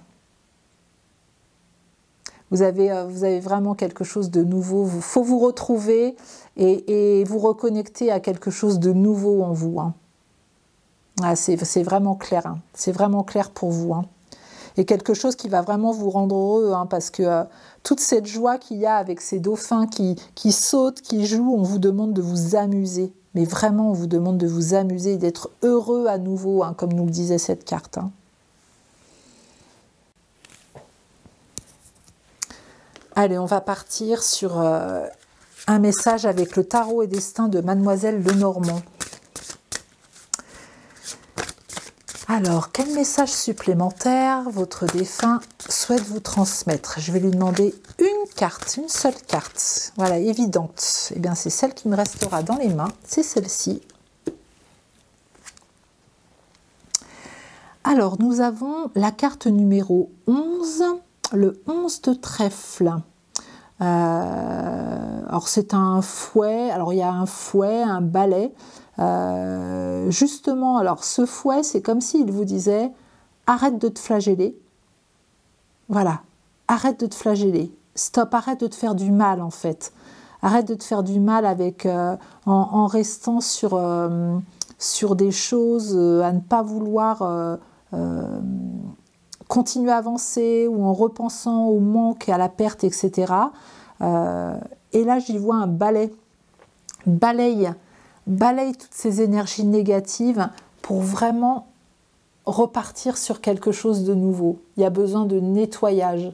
Vous avez vraiment quelque chose de nouveau. Il faut vous retrouver et vous reconnecter à quelque chose de nouveau en vous. Hein. Ah, c'est vraiment clair. Hein. C'est vraiment clair pour vous. Hein. Et quelque chose qui va vraiment vous rendre heureux. Hein, parce que toute cette joie qu'il y a avec ces dauphins qui sautent, qui jouent, on vous demande de vous amuser. Mais vraiment, on vous demande de vous amuser et d'être heureux à nouveau, hein, comme nous le disait cette carte. Hein. Allez, on va partir sur un message avec le tarot et destin de Mademoiselle Lenormand. Alors, quel message supplémentaire votre défunt souhaite vous transmettre? Je vais lui demander une carte, une seule carte. Voilà, évidente. Eh bien, c'est celle qui me restera dans les mains. C'est celle-ci. Alors, nous avons la carte numéro 11. Le 11 de trèfle. Alors c'est un fouet, alors il y a un fouet, un balai. Justement, alors ce fouet, c'est comme s'il vous disait « arrête de te flageller ». Voilà, arrête de te flageller. Stop, arrête de te faire du mal en fait. Arrête de te faire du mal avec, en restant sur des choses, à ne pas vouloir... continuer à avancer ou en repensant au manque, à la perte, etc. Et là, j'y vois un balai. Balaye toutes ces énergies négatives pour vraiment repartir sur quelque chose de nouveau. Il y a besoin de nettoyage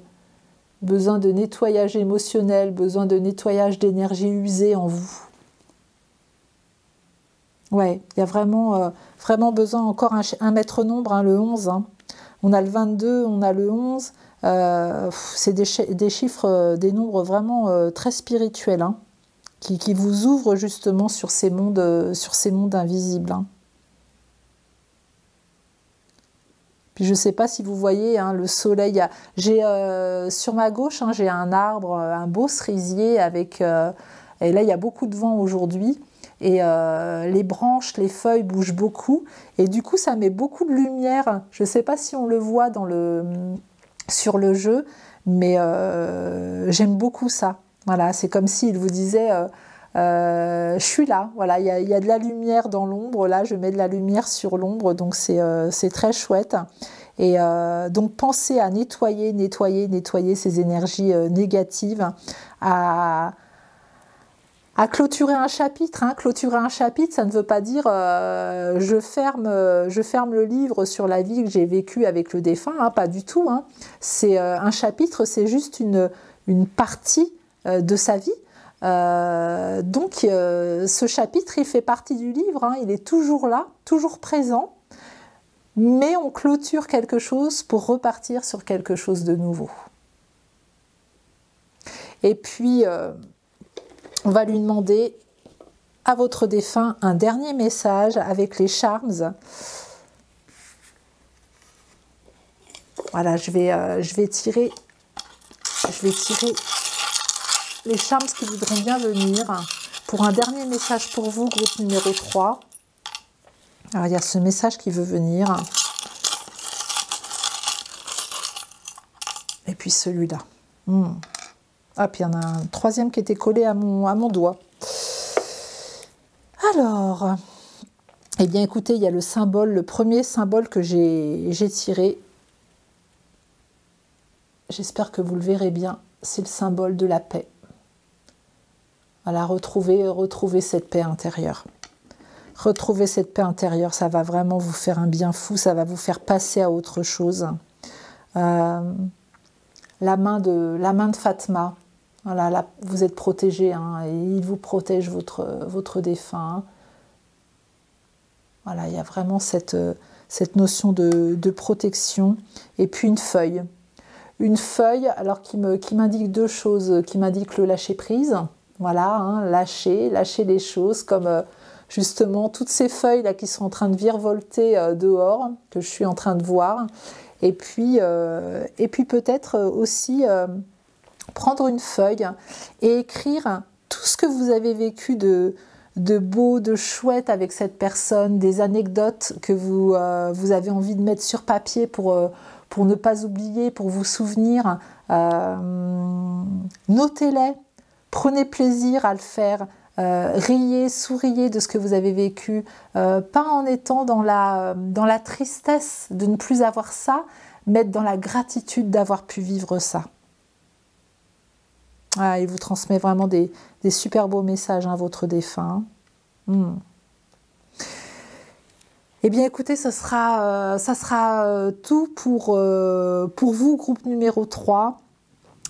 émotionnel, besoin de nettoyage d'énergie usée en vous. Ouais, il y a vraiment besoin encore un maître nombre, hein, le 11. Hein. On a le 22, on a le 11. C'est des chiffres, des nombres vraiment très spirituels, hein, qui vous ouvrent justement sur ces mondes invisibles. Hein. Puis je ne sais pas si vous voyez, hein, le soleil. Sur ma gauche, hein, j'ai un arbre, un beau cerisier avec. Et là, il y a beaucoup de vent aujourd'hui. et les branches, les feuilles bougent beaucoup et du coup ça met beaucoup de lumière. Je ne sais pas si on le voit sur le jeu, mais j'aime beaucoup ça. Voilà, c'est comme s'il vous disait je suis là, voilà, il y a de la lumière dans l'ombre, là je mets de la lumière sur l'ombre, donc c'est très chouette. Et donc pensez à nettoyer ces énergies négatives, à clôturer un chapitre. Hein. Clôturer un chapitre, ça ne veut pas dire je ferme le livre sur la vie que j'ai vécue avec le défunt, hein, pas du tout. Hein. C'est un chapitre, c'est juste une partie de sa vie. Donc ce chapitre, il fait partie du livre, hein, il est toujours là, toujours présent, mais on clôture quelque chose pour repartir sur quelque chose de nouveau. Et puis, on va lui demander à votre défunt un dernier message avec les charms. Voilà, je vais tirer les charms qui voudront bien venir pour un dernier message pour vous, groupe numéro 3. Alors, il y a ce message qui veut venir. Et puis celui-là. Ah, puis il y en a un troisième qui était collé à mon doigt. Alors, eh bien écoutez, il y a le symbole, le premier symbole que j'ai tiré. J'espère que vous le verrez bien. C'est le symbole de la paix. Voilà, retrouvez cette paix intérieure. Retrouvez cette paix intérieure, ça va vraiment vous faire un bien fou, ça va vous faire passer à autre chose. La main de Fatma, voilà, là, vous êtes protégé, hein, et il vous protège votre défunt. Voilà, il y a vraiment cette notion de protection. Et puis une feuille. Une feuille, alors qui m'indique deux choses, qui m'indique le lâcher-prise. Voilà, hein, lâcher les choses, comme justement toutes ces feuilles là qui sont en train de virevolter dehors, que je suis en train de voir. Et puis peut-être aussi prendre une feuille et écrire tout ce que vous avez vécu de beau, de chouette avec cette personne, des anecdotes que vous avez envie de mettre sur papier pour ne pas oublier, pour vous souvenir. Notez-les, prenez plaisir à le faire. Riez, souriez de ce que vous avez vécu, pas en étant dans la tristesse de ne plus avoir ça, mais dans la gratitude d'avoir pu vivre ça. Ah, il vous transmet vraiment des super beaux messages, hein, votre défunt. Eh bien écoutez, ça sera tout pour vous, groupe numéro 3.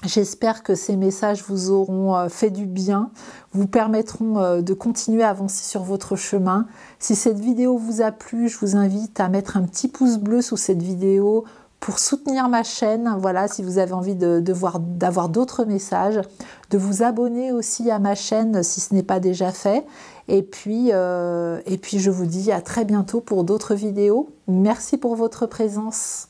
J'espère que ces messages vous auront fait du bien, vous permettront de continuer à avancer sur votre chemin. Si cette vidéo vous a plu, je vous invite à mettre un petit pouce bleu sous cette vidéo pour soutenir ma chaîne. Voilà, si vous avez envie d'avoir d'autres messages, de vous abonner aussi à ma chaîne si ce n'est pas déjà fait. Et puis je vous dis à très bientôt pour d'autres vidéos. Merci pour votre présence.